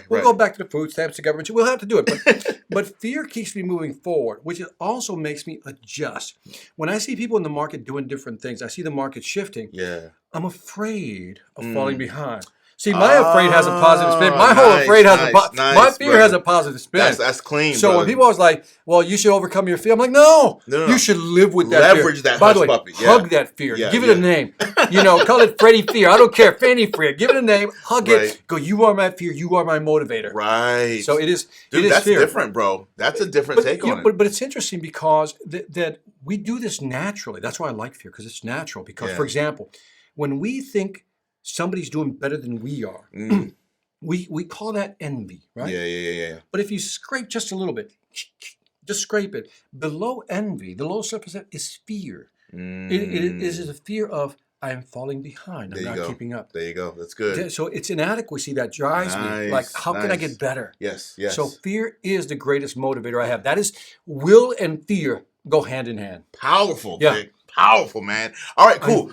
S2: We'll go back to the food stamps, the government. We'll have to do it. But fear keeps me moving forward, which also makes me adjust. When I see people in the market doing different things, I see the market shifting.
S1: Yeah.
S2: I'm afraid of falling behind. See, my afraid has a positive spin. My whole afraid has my fear has a positive spin.
S1: That's clean.
S2: So when people always like, well, you should overcome your fear. I'm like, no. You should live with that fear.
S1: Leverage that
S2: By the way,
S1: puppy.
S2: hug that fear. Give it a name. Call it Freddy Fear. I don't care. Fanny Fear. Give it a name. Hug it. Go, you are my fear. You are my motivator.
S1: Right.
S2: So it is.
S1: Dude, that's
S2: fear.
S1: different, bro. That's a different take on it.
S2: But it's interesting because that we do this naturally. That's why I like fear, because it's natural. Because, for example, when we think somebody's doing better than we are, we call that envy, right?
S1: Yeah.
S2: But if you scrape just a little bit, just scrape it, below envy, the low surface is fear. It is a fear of, I am falling behind. I'm not keeping up.
S1: There you go. That's good.
S2: So it's inadequacy that drives me. Like, how can I get better?
S1: Yes.
S2: So fear is the greatest motivator I have. That is, will and fear go hand in hand.
S1: Powerful. Yeah. Vic. Powerful, man. All right, cool.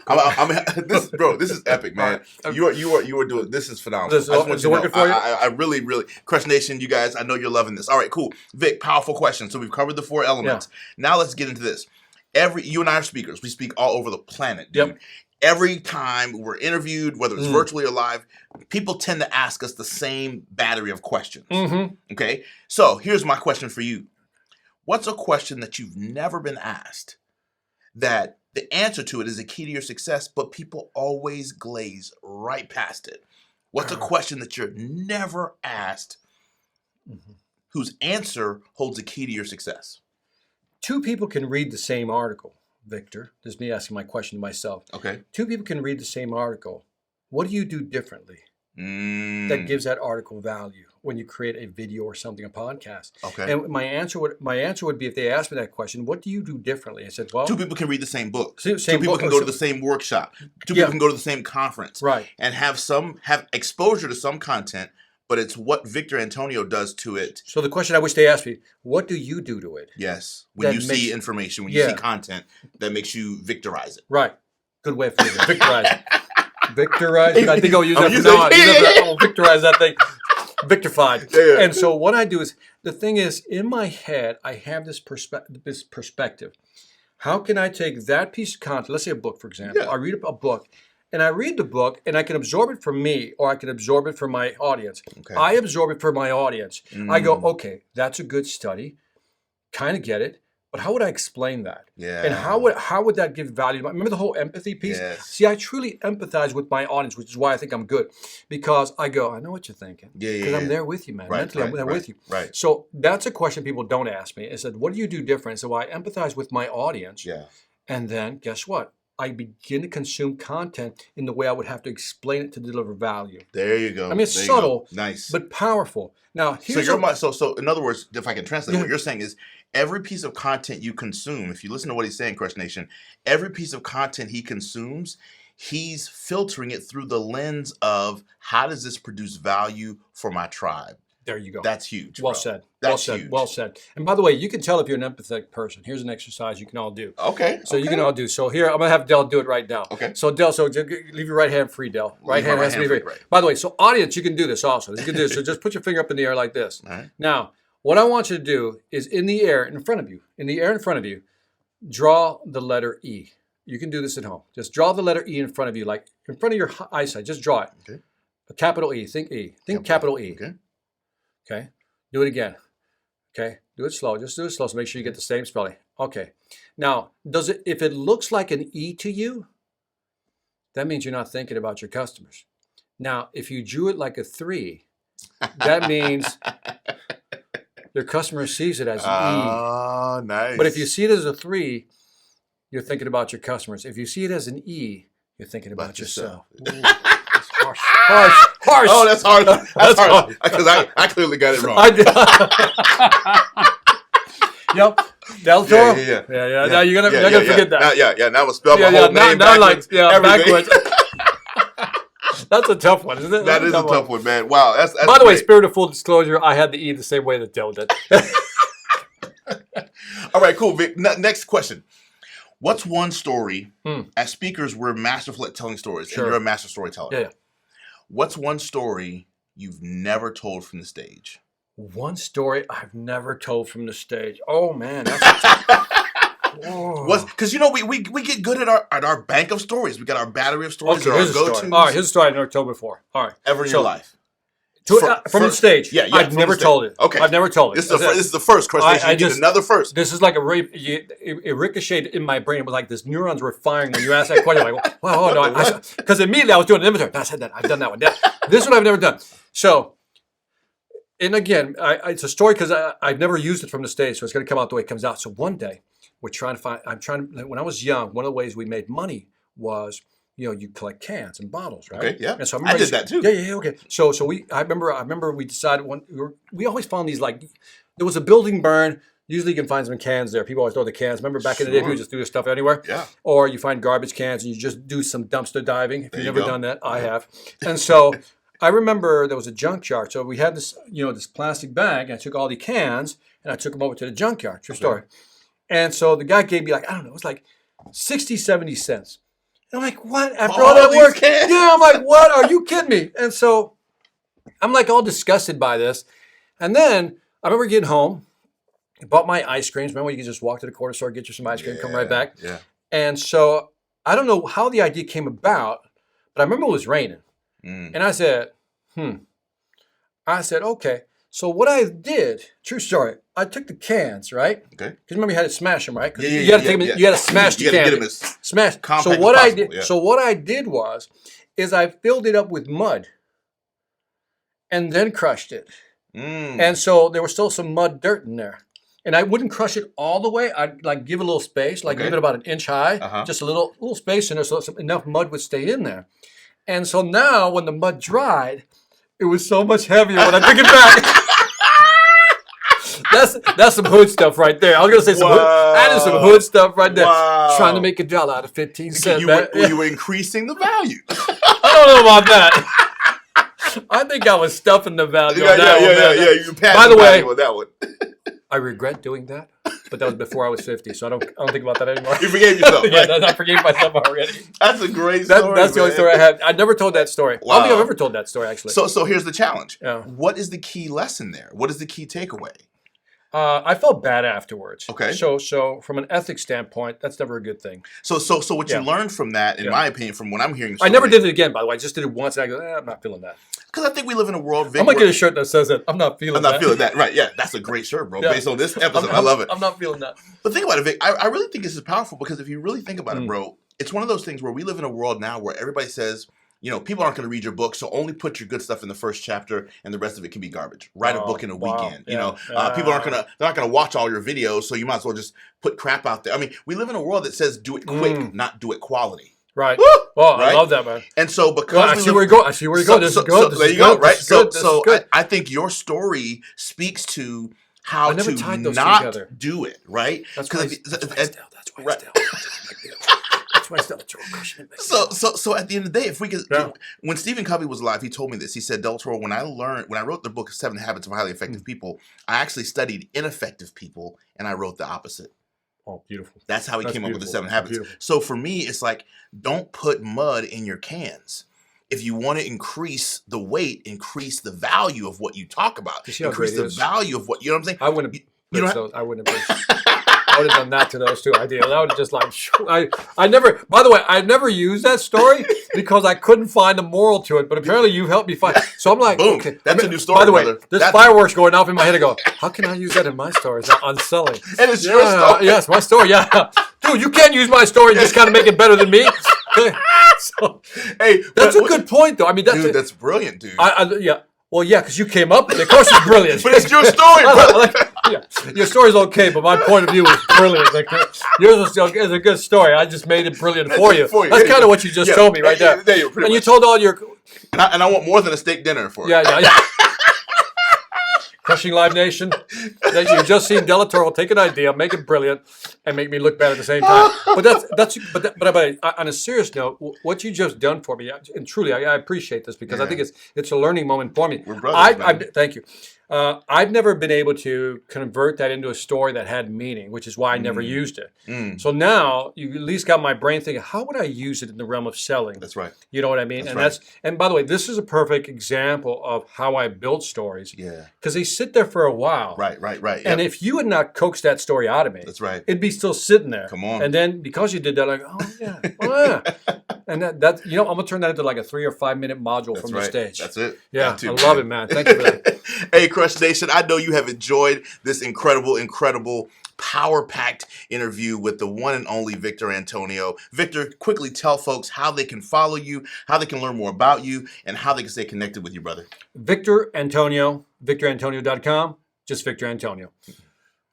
S1: This is epic, man. You are doing this is phenomenal.
S2: Is it working for you?
S1: I really, Crush Nation, you guys, I know you're loving this. All right, cool. Vic, powerful question. So we've covered the 4 elements. Now let's get into this. You and I are speakers. We speak all over the planet, dude. Yep. Every time we're interviewed, whether it's virtually or live, people tend to ask us the same battery of questions. Okay? So here's my question for you. What's a question that you've never been asked that the answer to it is a key to your success, but people always glaze right past it? What's a question that you're never asked whose answer holds a key to your success? 2
S2: people can read the same article, Victor. This is me asking my question to myself.
S1: Okay.
S2: 2 people can read the same article. What do you do differently that gives that article value when you create a video or something, a podcast?
S1: Okay.
S2: And my answer would be, if they asked me that question, what do you do differently? I said, well,
S1: 2 people can read the same book.
S2: 2
S1: people can go to the same workshop. 2 people can go to the same conference.
S2: Right.
S1: And have exposure to some content, but it's what Victor Antonio does to it.
S2: So the question I wish they asked me, what do you do to it?
S1: Yes. When you see information, when you see content that makes you victorize it.
S2: Right. Good way of putting it. Victorize it. Victorize. I think I'll use that from now on. I'll victorize that thing. Victified.
S1: Yeah.
S2: And so what I do is, the thing is, in my head, I have this perspective. How can I take that piece of content, let's say a book, for example. I read a book, and I read the book, and I can absorb it for me, or I can absorb it for my audience.
S1: Okay.
S2: I absorb it for my audience. I go, okay, that's a good study. Kind of get it. But how would I explain that?
S1: Yeah.
S2: And how would that give value? Remember the whole empathy piece?
S1: Yes.
S2: See, I truly empathize with my audience, which is why I think I'm good. Because I go, I know what you're thinking. Because I'm there with you, man. Mentally, I'm there with you.
S1: Right.
S2: So that's a question people don't ask me. Is that, what do you do different? So I empathize with my audience.
S1: Yeah.
S2: And then, guess what? I begin to consume content in the way I would have to explain it to deliver value.
S1: There you go.
S2: I mean, it's subtle,
S1: nice,
S2: but powerful. Now, here's
S1: so in other words, if I can translate, what you're saying is every piece of content you consume, if you listen to what he's saying, Crush Nation, every piece of content he consumes, he's filtering it through the lens of how does this produce value for my tribe?
S2: There you go.
S1: That's huge.
S2: Well said. Well said. Well said. And by the way, you can tell if you're an empathetic person. Here's an exercise you can all do.
S1: Okay.
S2: So you can all do. So here, I'm going to have Del do it right now.
S1: Okay.
S2: So Del, leave your right hand free, Del. Right hand has to be free. Right. By the way, so audience, you can do this also. You can do this. So just put your finger up in the air like this.
S1: All right.
S2: Now, what I want you to do is in the air in front of you, draw the letter E. You can do this at home. Just draw the letter E in front of you, like in front of your eyesight. Just draw it.
S1: Okay.
S2: A capital E. Think E. Think capital E.
S1: Okay.
S2: Okay. Do it again. Okay. Do it slow. Just do it slow. So make sure you get the same spelling. Okay. Now, if it looks like an E to you, that means you're not thinking about your customers. Now, if you drew it like a 3, that means your customer sees it as an E.
S1: Oh, nice.
S2: But if you see it as a 3, you're thinking about your customers. If you see it as an E, you're thinking about yourself. That's harsh.
S1: Oh, that's hard. That's hard. Because I clearly got it wrong.
S2: I did. Yep. Delatorro?
S1: Yeah.
S2: Now you're gonna forget that.
S1: Now I'm spell my whole name backwards.
S2: Backwards. That's a tough one, isn't it?
S1: That is a tough one, man. Wow. That's
S2: By the way, spirit of full disclosure, I had the E the same way that Del did.
S1: All right, cool, Vic. Next question. What's one story? As speakers, we're masterful at telling stories, and you're a master storyteller.
S2: Yeah.
S1: What's one story you've never told from the stage?
S2: One story I've never told from the stage. Oh man, that's
S1: because we get good at our bank of stories. We got our battery of stories.
S2: Okay, here's a story. All right, here's a story I've never told before. All right,
S1: ever in your life.
S2: From the stage.
S1: Yeah,
S2: I've never told it.
S1: Okay.
S2: I've never told it.
S1: This is the first. I just another first.
S2: This is like it ricocheted in my brain. It was like this neurons were firing when you asked that question. Like, wow, no, because immediately I was doing an inventory. I said that. I've done that one. This one I've never done. So, and again, it's a story because I've never used it from the stage, so it's going to come out the way it comes out. So one day, when I was young, one of the ways we made money was, you collect cans and bottles, right?
S1: Okay, yeah.
S2: And so
S1: I did that too.
S2: Yeah, okay. So I remember we decided we always found these, like, there was a building burn. Usually you can find some cans there. People always throw the cans. Remember back in the day, people just threw this stuff anywhere?
S1: Yeah.
S2: Or you find garbage cans and you just do some dumpster diving. If you've never done that, I have. And so I remember there was a junkyard. So we had this, this plastic bag, and I took all the cans and I took them over to the junkyard. True story. And so the guy gave me, like, I don't know, it was like 60, 70 cents. And I'm like, what? After all that work?
S1: Cans?
S2: Yeah, I'm like, what? Are you kidding me? And so I'm like all disgusted by this. And then I remember getting home, bought my ice creams. Remember, you could just walk to the corner store, get you some ice cream, come right back.
S1: Yeah.
S2: And so I don't know how the idea came about, but I remember it was raining. And I said, okay. So what I did, true story, I took the cans, right?
S1: Okay.
S2: Because remember you had to smash them, right?
S1: Yeah,
S2: you got to take them. You got to smash the can.
S1: You got to get them as
S2: smash.
S1: compact
S2: So what
S1: as
S2: I
S1: possible,
S2: did, so what I did is I filled it up with mud, and then crushed it. And so there was still some mud dirt in there. And I wouldn't crush it all the way. I'd like give it a little space, like give it about an inch high, just a little space in there so enough mud would stay in there. And so now when the mud dried, it was so much heavier when I took it back. That's some hood stuff right there. I was gonna say that is some hood stuff right there.
S1: Wow.
S2: Trying to make $1 out of 15 cents.
S1: You were increasing the value.
S2: I don't know about that. I think I was stuffing the value on that one.
S1: Yeah. You passed
S2: By the way,
S1: on that one.
S2: I regret doing that, but that was before I was 50, so I don't think about that anymore.
S1: You forgave yourself.
S2: Yeah, I forgave myself already.
S1: That's a great story.
S2: That's the only story I had. I never told that story.
S1: Wow.
S2: I don't think I've ever told that story, actually.
S1: So here's the challenge.
S2: Yeah.
S1: What is the key lesson there? What is the key takeaway?
S2: I felt bad afterwards.
S1: Okay.
S2: So from an ethics standpoint, that's never a good thing.
S1: So what you learned from that, in my opinion, from what I'm hearing,
S2: I never did it again. By the way, I just did it once, and I go, I'm not feeling that.
S1: Because I think we live in a world.
S2: I'm gonna get a shirt that says that. I'm not feeling that.
S1: I'm not feeling that. Right? Yeah, that's a great shirt, bro. Based on this episode, I love it.
S2: I'm not feeling that.
S1: But think about it, Vic. I really think this is powerful because if you really think about it, bro, it's one of those things where we live in a world now where everybody says, people aren't going to read your book, so only put your good stuff in the first chapter, and the rest of it can be garbage. Write a book in a weekend. People aren't they're not gonna watch all your videos, so you might as well just put crap out there. I mean, we live in a world that says do it quick, not do it quality.
S2: Right.
S1: Woo!
S2: Well,
S1: right?
S2: I love that, man.
S1: And so because
S2: I see where you go. This is good.
S1: There you go. Right. So I think your story speaks to how to not do it. Right.
S2: That's why
S1: So at the end of the day, if we could, when Stephen Covey was alive, he told me this. He said, Delatorro, when I wrote the book 7 Habits of Highly Effective People, I actually studied ineffective people and I wrote the opposite.
S2: Oh, beautiful.
S1: That's how he came up with the 7 habits. So for me, it's like, don't put mud in your cans. If you want to increase the weight, increase the value of what you talk about. Increase the value of what, you know what I'm saying?
S2: I wouldn't I would have done that to those two ideas. I would have just I've never used that story because I couldn't find a moral to it, but apparently you've helped me find. So I'm like,
S1: boom,
S2: okay.
S1: That's a new story,
S2: by the way,
S1: brother.
S2: There's fireworks going off in my head. I go, how can I use that in my story? On selling.
S1: And it's your story.
S2: Yes, my story, yeah. Dude, you can't use my story and just kind of make it better than me. So,
S1: hey,
S2: that's a good point, though. I mean,
S1: that's brilliant, dude.
S2: Yeah. Well, yeah, because you came up with it. Of course, it's brilliant.
S1: But it's your story, brother.
S2: Your story's okay, but my point of view is brilliant. Yours is a good story. I just made it brilliant for you. That's kind of what you just told me right there. And you told all your...
S1: And I want more than a steak dinner for it.
S2: Yeah. Crushing Live Nation, that you've just seen Delatorro take an idea, make it brilliant, and make me look bad at the same time. But on a serious note, what you just done for me, and truly, I appreciate this because I think it's a learning moment for me.
S1: We're brothers, man.
S2: Thank you. I've never been able to convert that into a story that had meaning, which is why I never used it. So now you at least got my brain thinking, how would I use it in the realm of selling?
S1: That's right.
S2: You know what I mean? And by the way, this is a perfect example of how I build stories. Yeah. Because they sit there for a while.
S1: Right. Yep.
S2: And if you had not coaxed that story out of me,
S1: that's right,
S2: it'd be still sitting there.
S1: Come on.
S2: And then because you did that, like, oh yeah. And that's I'm gonna turn that into like a 3 or 5 minute module from the stage.
S1: That's it.
S2: Yeah, I love it, man. Thank you for that.
S1: Hey, Crush Nation, I know you have enjoyed this incredible, power-packed interview with the one and only Victor Antonio. Victor, quickly tell folks how they can follow you, how they can learn more about you, and how they can stay connected with you, brother.
S2: Victor Antonio, VictorAntonio.com, just Victor Antonio.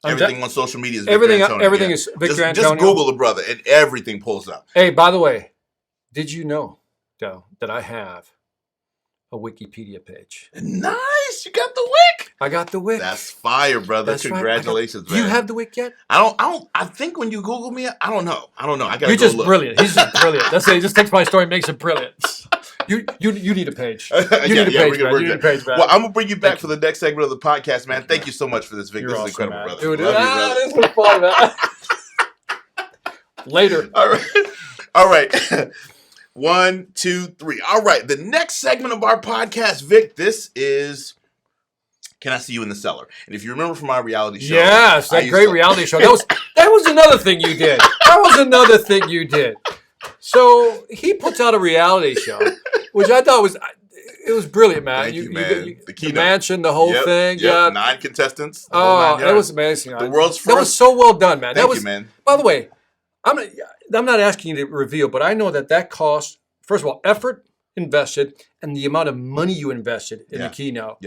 S1: Everything on social media is Victor Antonio.
S2: Everything is Victor Antonio.
S1: Just Google the brother, and everything pulls up.
S2: Hey, by the way, did you know, Joe, that I have a Wikipedia page?
S1: Nice, you got the wick.
S2: I got the wick.
S1: That's fire, brother. That's congratulations,
S2: man. Do you have the wick yet?
S1: I don't. I think when you Google me, I don't know. I gotta
S2: You're just
S1: look.
S2: Brilliant. He's just brilliant. That's it. He just takes my story and makes it brilliant. You need a page. You need a page, man.
S1: Well, I'm gonna bring you back for the next segment of the podcast, man. Thank you so much for this, Vic. This is incredible, man. Brother.
S2: Dude, this was fun, man. Later.
S1: All right. 1, 2, 3. All right. The next segment of our podcast, Vic, this is Can I See You in the Cellar? And if you remember from my reality show.
S2: Yes, that great reality show. That was another thing you did. So he puts out a reality show, which I thought was brilliant, man.
S1: Thank you, man.
S2: The mansion, the whole thing.
S1: Yeah. 9 contestants.
S2: Oh, that was amazing.
S1: The world's first.
S2: That was so well done, man.
S1: Thank you, man.
S2: By the way, I'm not asking you to reveal, but I know that cost, first of all, effort invested and the amount of money you invested in the keynote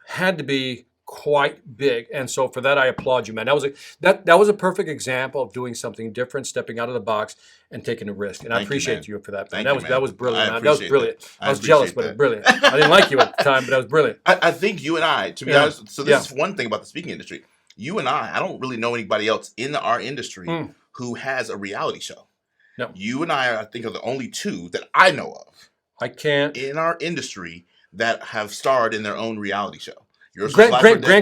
S2: had to be quite big. And so for that, I applaud you, man. That was a perfect example of doing something different, stepping out of the box and taking a risk. And I appreciate you for that, man. That was brilliant, man. That was brilliant. I was jealous, but it was brilliant. I didn't like you at the time, but that was brilliant.
S1: I think you and I, to be honest, so this is one thing about the speaking industry. You and I don't really know anybody else in our industry who has a reality show.
S2: No.
S1: You and I think, are the only two that I know of.
S2: I can't.
S1: In our industry that have starred in their own reality show.
S2: Grant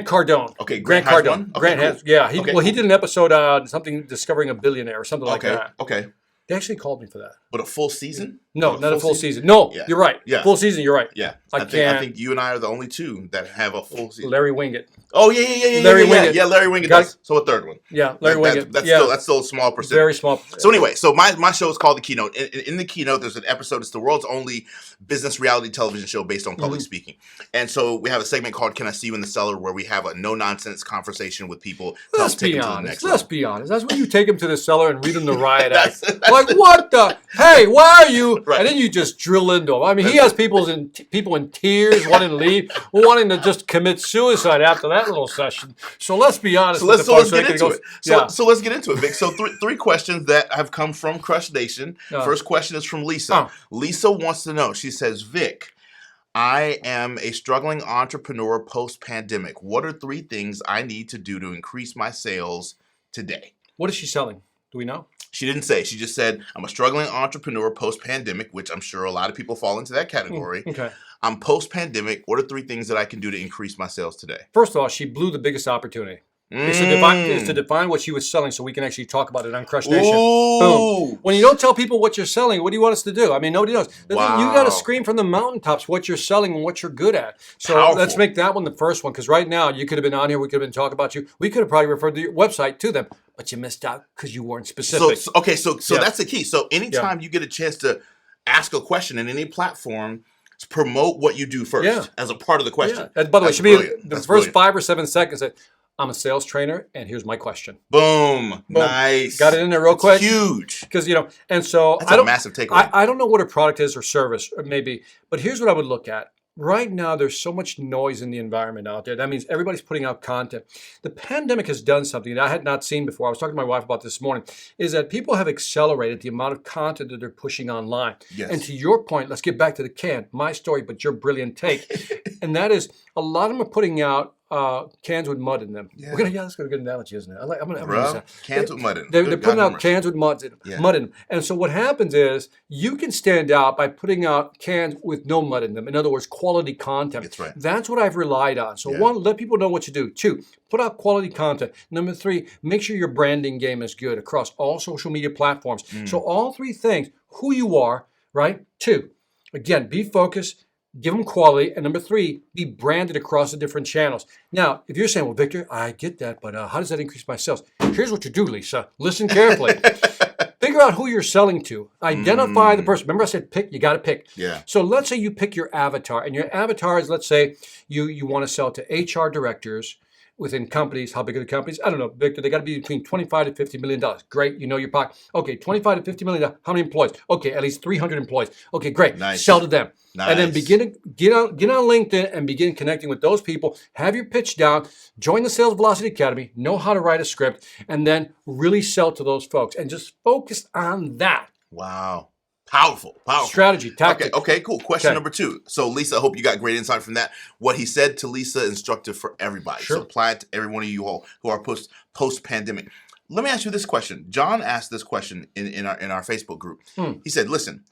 S2: Cardone.
S1: Okay,
S2: Grant Cardone.
S1: Okay,
S2: Grant has, he did an episode on something Discovering a Billionaire or something like that.
S1: Okay.
S2: They actually called me for that.
S1: But a full season?
S2: No, not a full season. No, you're right. Yeah. Full season, you're right.
S1: Yeah. I think you and I are the only two that have a full season.
S2: Larry Wingett.
S1: Oh, yeah. Larry Wingett. Yeah, Larry Wingett. So a third one.
S2: Yeah, Larry Wingett.
S1: That's still a small percentage.
S2: Very small.
S1: So anyway, my show is called The Keynote. In The Keynote, there's an episode. It's the world's only business reality television show based on public speaking. And so we have a segment called Can I See You in the Cellar, where we have a no-nonsense conversation with people.
S2: Let's be honest. That's when you take them to the cellar and read them the riot act. Like, what the? Hey, why are you
S1: Right.
S2: And then you just drill into them. I mean, he has people in tears, wanting to leave, wanting to just commit suicide after that little session. So let's be honest.
S1: So let's get into it. So let's get into it, Vic. So three questions that have come from Crush Nation. First question is from Lisa. Lisa wants to know. She says, Vic, I am a struggling entrepreneur post-pandemic. What are 3 things I need to do to increase my sales today?
S2: What is she selling? Do we know?
S1: She didn't say. She just said, I'm a struggling entrepreneur post-pandemic, which I'm sure a lot of people fall into that category.
S2: Okay.
S1: I'm post-pandemic. What are 3 things that I can do to increase my sales today?
S2: First of all, she blew the biggest opportunity. It's to define what she was selling so we can actually talk about it on Crush Nation.
S1: Ooh.
S2: Boom. When you don't tell people what you're selling, what do you want us to do? I mean, nobody knows.
S1: Wow.
S2: You got to scream from the mountaintops what you're selling and what you're good at. So let's make that one the first one, because right now you could have been on here. We could have been talking about you. We could have probably referred to your website to them, but you missed out because you weren't specific.
S1: So that's the key. So anytime you get a chance to ask a question in any platform, promote what you do first as a part of the question.
S2: Yeah. And by the way, it should be the first 5 or 7 seconds that I'm a sales trainer, and here's my question.
S1: Boom. Nice.
S2: Got it in there real quick.
S1: Huge.
S2: Because, and so
S1: that's a massive takeaway.
S2: I don't know what a product is or service, or maybe, but here's what I would look at. Right now, there's so much noise in the environment out there. That means everybody's putting out content. The pandemic has done something that I had not seen before. I was talking to my wife about this morning, is that people have accelerated the amount of content that they're pushing online.
S1: Yes.
S2: And to your point, let's get back to the can. My story, but your brilliant take. And that is, a lot of them are putting out cans with mud in them.
S1: Yeah.
S2: That's a good analogy, isn't it? I'm gonna use that.
S1: Cans with mud in them.
S2: They're putting out cans with mud in them. And so what happens is you can stand out by putting out cans with no mud in them. In other words, quality content.
S1: That's right.
S2: That's what I've relied on. So 1, let people know what you do. 2, put out quality content. Number 3, make sure your branding game is good across all social media platforms. So all 3 things, who you are, right? 2, again, be focused. Give them quality. And number 3, be branded across the different channels. Now, if you're saying, well, Victor, I get that, but how does that increase my sales? Here's what you do, Lisa. Listen carefully. Figure out who you're selling to. Identify the person. Remember I said pick? You got to pick.
S1: Yeah.
S2: So let's say you pick your avatar. And your avatar is, let's say, you want to sell to HR directors within companies. How big are the companies? I don't know, Victor. They got to be between $25 to $50 million. Great. You know your pocket. Okay, $25 to $50 million. How many employees? Okay, at least 300 employees. Okay, great.
S1: Nice.
S2: Sell to them.
S1: Nice.
S2: And then get on LinkedIn and begin connecting with those people. Have your pitch down. Join the Sales Velocity Academy. Know how to write a script. And then really sell to those folks. And just focus on that.
S1: Wow. Powerful.
S2: Strategy, tactic.
S1: Okay, cool. Question number 2. So, Lisa, I hope you got great insight from that. What he said to Lisa, instructive for everybody.
S2: Sure.
S1: So apply it to every one of you all who are post-pandemic. Let me ask you this question. John asked this question in our Facebook group. He said, listen,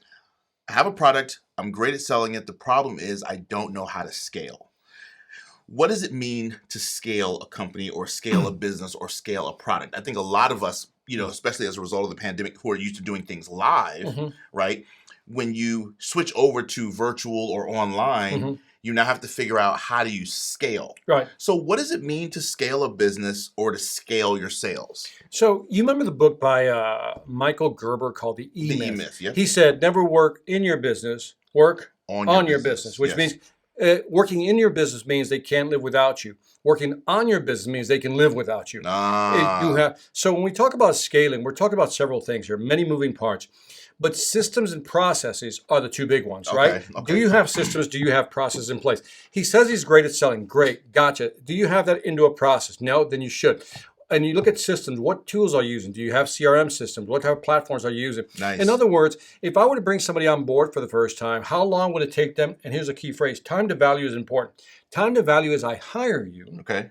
S1: I have a product. I'm great at selling it. The problem is I don't know how to scale. What does it mean to scale a company or scale a business or scale a product? I think a lot of us, especially as a result of the pandemic, who are used to doing things live, right? When you switch over to virtual or online, you now have to figure out how do you scale.
S2: Right.
S1: So what does it mean to scale a business or to scale your sales?
S2: So you remember the book by Michael Gerber called The E-Myth?
S1: The E-Myth, yeah.
S2: He said, never work in your business, work on your business, which means working in your business means they can't live without you. Working on your business means they can live without you. So when we talk about scaling, we're talking about several things here, many moving parts. But systems and processes are the 2 big ones, right? Okay. Do you have systems? Do you have processes in place? He says he's great at selling. Great. Gotcha. Do you have that into a process? No? Then you should. And you look at systems. What tools are you using? Do you have CRM systems? What type of platforms are you using?
S1: Nice.
S2: In other words, if I were to bring somebody on board for the first time, how long would it take them? And here's a key phrase. Time to value is important. Time to value is I hire you.
S1: Okay.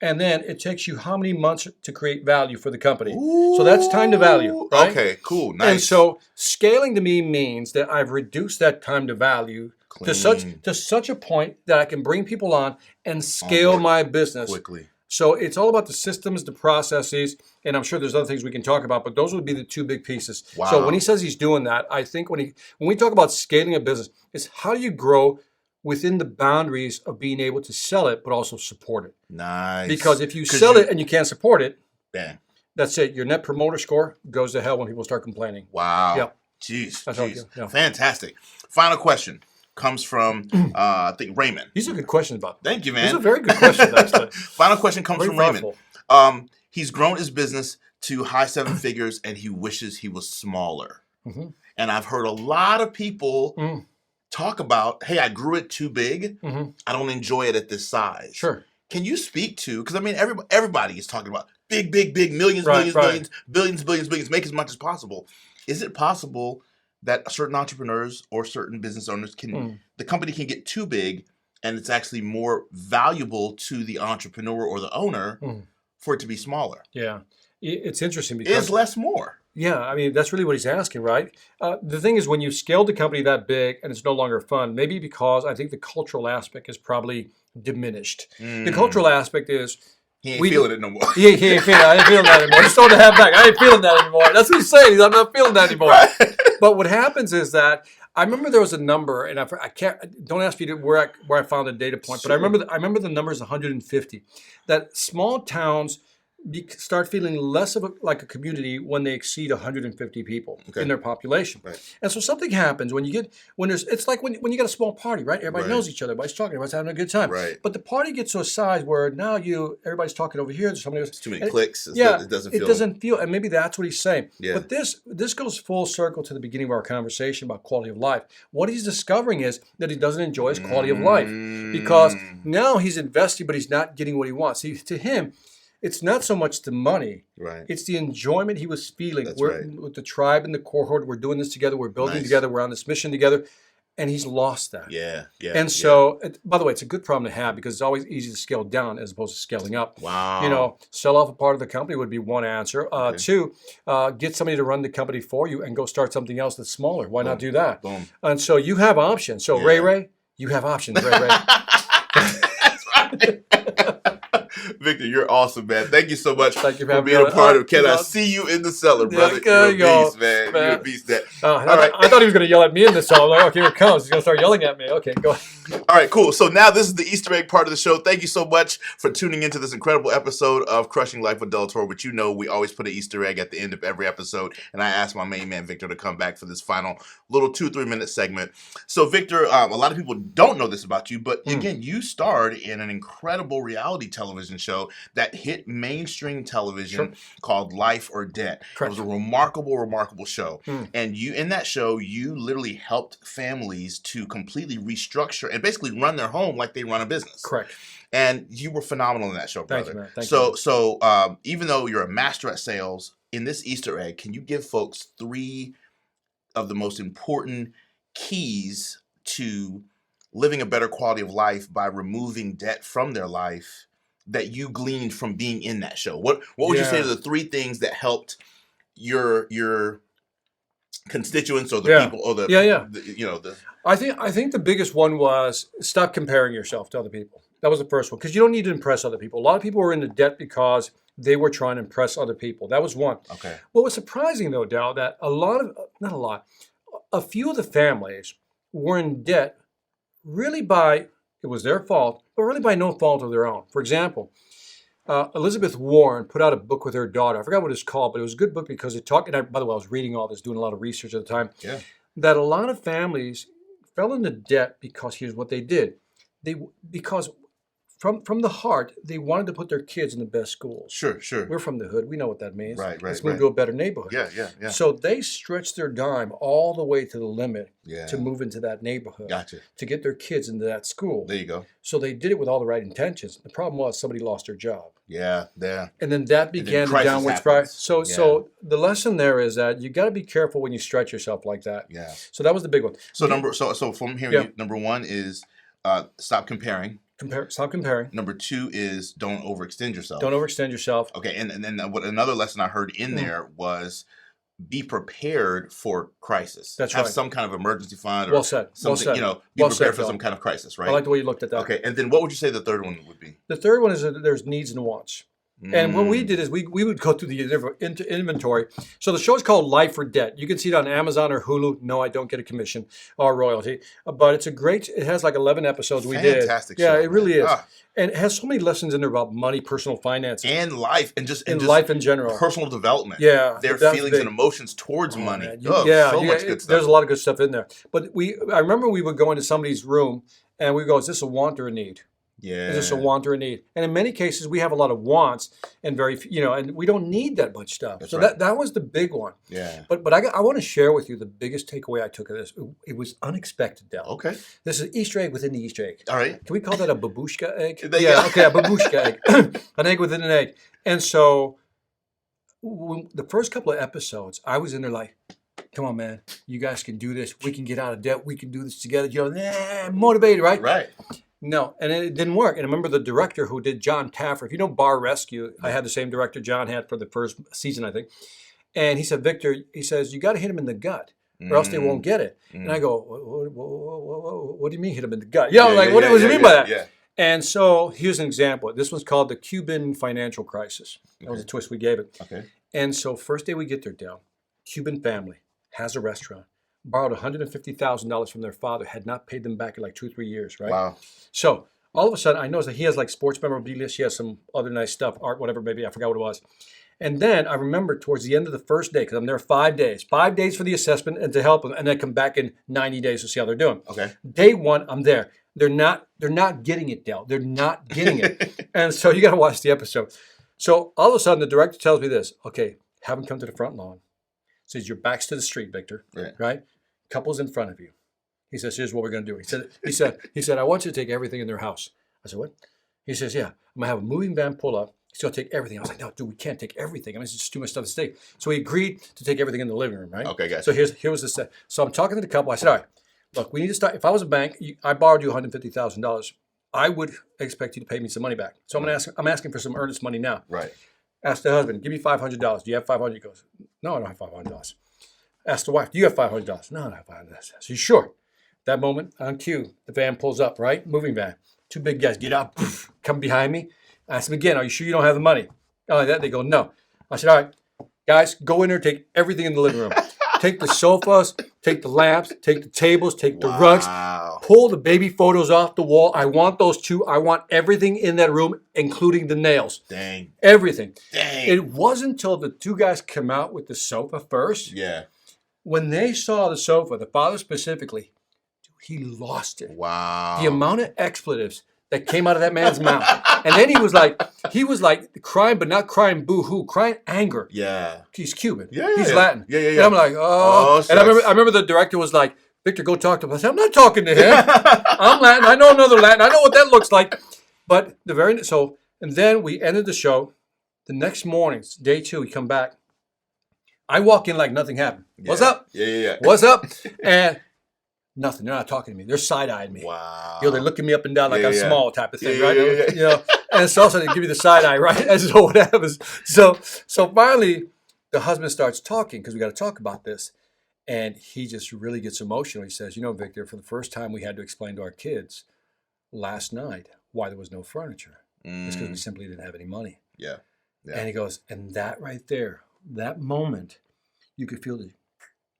S2: And then it takes you how many months to create value for the company. Ooh, so that's time to value, right?
S1: Okay, cool, nice.
S2: And so scaling to me means that I've reduced that time to value to such a point that I can bring people on and scale my business
S1: quickly.
S2: So it's all about the systems, the processes, and I'm sure there's other things we can talk about, but those would be the 2 big pieces.
S1: Wow.
S2: So when he says he's doing that, I think when we talk about scaling a business, it's how do you grow within the boundaries of being able to sell it, but also support it.
S1: Nice.
S2: Because if you sell it and you can't support it,
S1: that's
S2: it. Your net promoter score goes to hell when people start complaining.
S1: Wow.
S2: Yep.
S1: Jeez. Yeah. Fantastic. Final question comes from, I think, Raymond.
S2: These are good questions, Bob.
S1: Thank you, man.
S2: These are very good questions, actually.
S1: Final question comes from Raymond. He's grown his business to high 7 figures, and he wishes he was smaller. And And I've heard a lot of people talk about, hey, I grew it too big. I don't enjoy it at this size.
S2: Sure.
S1: Can you speak to, because I mean, everybody is talking about big, millions, billions, make as much as possible. Is it possible that certain entrepreneurs or certain business owners the company can get too big and it's actually more valuable to the entrepreneur or the owner for it to be smaller?
S2: Yeah. It's interesting because...
S1: Is less more?
S2: Yeah, I mean, that's really what he's asking, right? The thing is, when you scale the company that big and it's no longer fun, maybe because I think the cultural aspect is probably diminished. The cultural aspect is...
S1: He ain't feeling it no more.
S2: He ain't feeling it. I ain't feeling that anymore. Just throwing the hat back. I ain't feeling that anymore. That's what he's saying. I'm not feeling that anymore. Right. But what happens is that I remember there was a number, and I can't. Don't ask me where I found the data point, but I remember the number is 150. That small towns start feeling less of like a community when they exceed 150 people in their population. Right. And so something happens it's like when you get a small party, right? Everybody knows each other, everybody's talking, everybody's having a good time. Right. But the party gets to a size where now everybody's talking over here, there's somebody else.
S1: It's too many clicks.
S2: It doesn't feel, and maybe that's what he's saying. Yeah. But this goes full circle to the beginning of our conversation about quality of life. What he's discovering is that he doesn't enjoy his quality of life because now he's investing, but he's not getting what he wants. To him, it's not so much the money. Right. It's the enjoyment he was feeling. With the tribe and the cohort, we're doing this together. We're building together. We're on this mission together. And he's lost that. Yeah. And so, by the way, it's a good problem to have because it's always easy to scale down as opposed to scaling up. Wow. Sell off a part of the company would be one answer. Two, get somebody to run the company for you and go start something else that's smaller. Why not do that? Boom. And so you have options. So Ray, you have options, Ray.
S1: That's right. Victor, you're awesome, man. Thank you so much
S2: for
S1: being a part of Can I See You in the Cellar, brother? You're a beast, man. You're a beast.
S2: All right. I thought he was going to yell at me in the cellar. Like, okay, here it comes. He's going to start yelling at me. Okay, go ahead.
S1: All right, cool. So now this is the Easter egg part of the show. Thank you so much for tuning into this incredible episode of Crushing Life with Delatorro, which we always put an Easter egg at the end of every episode. And I asked my main man, Victor, to come back for this final little 2-3 minute segment. So, Victor, a lot of people don't know this about you, but again, you starred in an incredible reality television show that hit mainstream television called Life or Debt. Correct. It was a remarkable show. And in that show, you literally helped families to completely restructure and basically run their home like they run a business.
S2: Correct.
S1: And you were phenomenal in that show, brother.
S2: Thank you, man. Thank you.
S1: So even though you're a master at sales, in this Easter egg, can you give folks 3 of the most important keys to living a better quality of life by removing debt from their life that you gleaned from being in that show? What would you say are the 3 things that helped your constituents or the people or the
S2: I think the biggest one was stop comparing yourself to other people. That was the first one because you don't need to impress other people. A lot of people were into debt because they were trying to impress other people. That was one. Okay. What was surprising though, Dal, that a few of the families were in debt really it was their fault, but really by no fault of their own. For example, Elizabeth Warren put out a book with her daughter. I forgot what it's called, but it was a good book because it talked, and by the way, I was reading all this, doing a lot of research at the time, that a lot of families fell into debt because here's what they did. Because from the heart, they wanted to put their kids in the best schools.
S1: Sure.
S2: We're from the hood. We know what that means.
S1: Right.
S2: Let's move to a better neighborhood.
S1: Yeah.
S2: So they stretched their dime all the way to the limit to move into that neighborhood.
S1: Gotcha.
S2: To get their kids into that school.
S1: There you go.
S2: So they did it with all the right intentions. The problem was somebody lost their job.
S1: Yeah.
S2: And then that began the downward spiral. So the lesson there is that you got to be careful when you stretch yourself like that.
S1: Yeah.
S2: So that was the big one.
S1: So from here, number 1 is stop comparing.
S2: Stop comparing.
S1: Number 2 is don't overextend yourself.
S2: Don't overextend yourself.
S1: Okay, and then what another lesson I heard in there was be prepared for crisis.
S2: That's
S1: Have
S2: right.
S1: some kind of emergency fund or
S2: well said.
S1: something, be prepared for some kind of crisis, right?
S2: I like the way you looked at that.
S1: Okay, and then what would you say the third one would be?
S2: The third one is that there's needs and wants. And what we did is we would go through the inventory. So the show is called Life or Debt. You can see it on Amazon or Hulu. No, I don't get a commission or royalty. But it has like 11 episodes we did.
S1: Fantastic show.
S2: Yeah, it really is. And it has so many lessons in there about money, personal finance.
S1: And life. And just
S2: life in general.
S1: Personal development.
S2: Yeah.
S1: Their feelings and emotions towards money. So much good stuff.
S2: There's a lot of good stuff in there. But I remember we would go into somebody's room and we go, is this a want or a need?
S1: Yeah.
S2: Is this a want or a need? And in many cases, we have a lot of wants and and we don't need that much stuff.
S1: That's
S2: so
S1: right.
S2: that was the big one.
S1: Yeah.
S2: But I want to share with you the biggest takeaway I took of this. It was unexpected, Del.
S1: Okay.
S2: This is an Easter egg within the Easter egg.
S1: All right.
S2: Can we call that a babushka egg?
S1: Yeah.
S2: Okay, a babushka egg. An egg within an egg. And so the first couple of episodes, I was in there like, come on, man, you guys can do this. We can get out of debt. We can do this together. Motivated, right?
S1: Right.
S2: No, and it didn't work. And I remember the director who did John Taffer. If you know Bar Rescue, I had the same director John had for the first season, I think. And he said, Victor, he says, you got to hit him in the gut or else they won't get it. And I go, what do you mean hit him in the gut? What do you mean by that?
S1: Yeah.
S2: And so here's an example. This one's called the Cuban financial crisis. That was a twist we gave it.
S1: Okay.
S2: And so first day we get there, Del, Cuban family has a restaurant, borrowed $150,000 from their father, had not paid them back in like 2 or 3 years, right?
S1: Wow.
S2: So all of a sudden, I noticed that he has like sports memorabilia. She has some other nice stuff, art, whatever, maybe. I forgot what it was. And then I remember towards the end of the first day, because I'm there 5 days, 5 days for the assessment and to help them, and then come back in 90 days to see how they're doing.
S1: Okay.
S2: Day one, I'm there. They're not getting it, Del. They're not getting it. And so you got to watch the episode. So all of a sudden, the director tells me this. Okay, have them come to the front lawn. Says your back's to the street, Victor. Right? Couple's in front of you. He says, here's what we're going to do. He said, I want you to take everything in their house. I said, what? He says, yeah, I'm going to have a moving van pull up. He's going to take everything. I was like, no, dude, we can't take everything. I mean, it's just too much stuff to take. So he agreed to take everything in the living room, right?
S1: Okay, gotcha.
S2: So here was the set. So I'm talking to the couple. I said, all right, look, we need to start. If I was a bank, I borrowed you $150,000. I would expect you to pay me some money back. So I'm asking for some earnest money now.
S1: Right.
S2: Ask the husband, give me $500. Do you have $500? He goes, no, I don't have $500. Ask the wife, do you have $500? No, I don't have $500. So you sure? That moment, on cue, the van pulls up, right? Moving van. 2 big guys get up, come behind me. I ask them again, are you sure you don't have the money? Like that, they go, no. I said, all right, guys, go in there, take everything in the living room. Take the sofas, take the lamps, take the tables, take the rugs, pull the baby photos off the wall. I want those too. I want everything in that room, including the nails.
S1: Dang.
S2: Everything.
S1: Dang.
S2: It wasn't until the 2 guys come out with the sofa first.
S1: Yeah.
S2: When they saw the sofa, the father specifically, he lost it.
S1: Wow.
S2: The amount of expletives that came out of that man's mouth. And then he was like crying, but not crying boo-hoo, crying anger.
S1: Yeah.
S2: He's Cuban.
S1: Yeah.
S2: He's Latin.
S1: Yeah.
S2: And I'm like, oh. And I remember the director was like, Victor, go talk to him. I said, I'm not talking to him. I'm Latin. I know another Latin. I know what that looks like. But and then we ended the show. The next morning, day 2, we come back. I walk in like nothing happened.
S1: Yeah.
S2: What's up?
S1: Yeah.
S2: What's up? And nothing. They're not talking to me. They're side-eyeing me.
S1: Wow.
S2: They're looking me up and down like I'm small type of thing, right?
S1: Yeah.
S2: And so also they give you the side eye, right? And so what happens? So finally, the husband starts talking because we got to talk about this. And he just really gets emotional. He says, Victor, for the first time we had to explain to our kids last night why there was no furniture. It's because we simply didn't have any money.
S1: Yeah.
S2: And he goes, and that right there, that moment, you could feel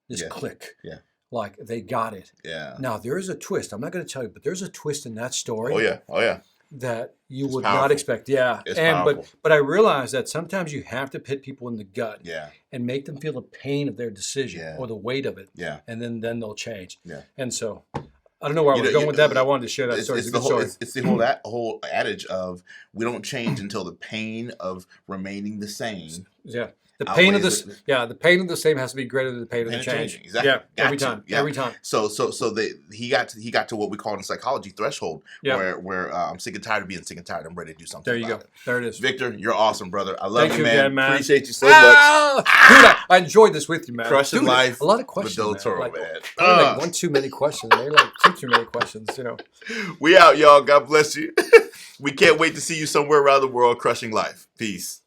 S2: this click.
S1: Yeah.
S2: Like they got it.
S1: Yeah.
S2: Now there is a twist. I'm not going to tell you, but there's a twist in that story.
S1: Oh yeah.
S2: That you would
S1: powerful.
S2: not expect. Yeah.
S1: It's powerful.
S2: But I realize that sometimes you have to hit people in the gut.
S1: Yeah.
S2: And make them feel the pain of their decision or the weight of it.
S1: Yeah.
S2: And then they'll change.
S1: Yeah.
S2: And so I don't know where I was going with that, but I wanted to share that story.
S1: It's the whole adage of we don't change until the pain of remaining the same.
S2: Yeah. The pain of this, the pain of the same has to be greater than the pain of the change.
S1: Exactly.
S2: Yeah, every time. Every time.
S1: So he got to what we call in psychology threshold, where I'm sick and tired of being sick and tired. I'm ready to do something.
S2: There you go. There it is.
S1: Victor, you're awesome, brother. I love
S2: Thank
S1: you, man.
S2: Again, man.
S1: Appreciate you so much.
S2: Dude, I enjoyed this with you, man.
S1: Crushing life.
S2: A lot of questions.
S1: With Delatorro, man.
S2: Like one too many questions. They like too many questions.
S1: We out, y'all. God bless you. We can't wait to see you somewhere around the world crushing life. Peace.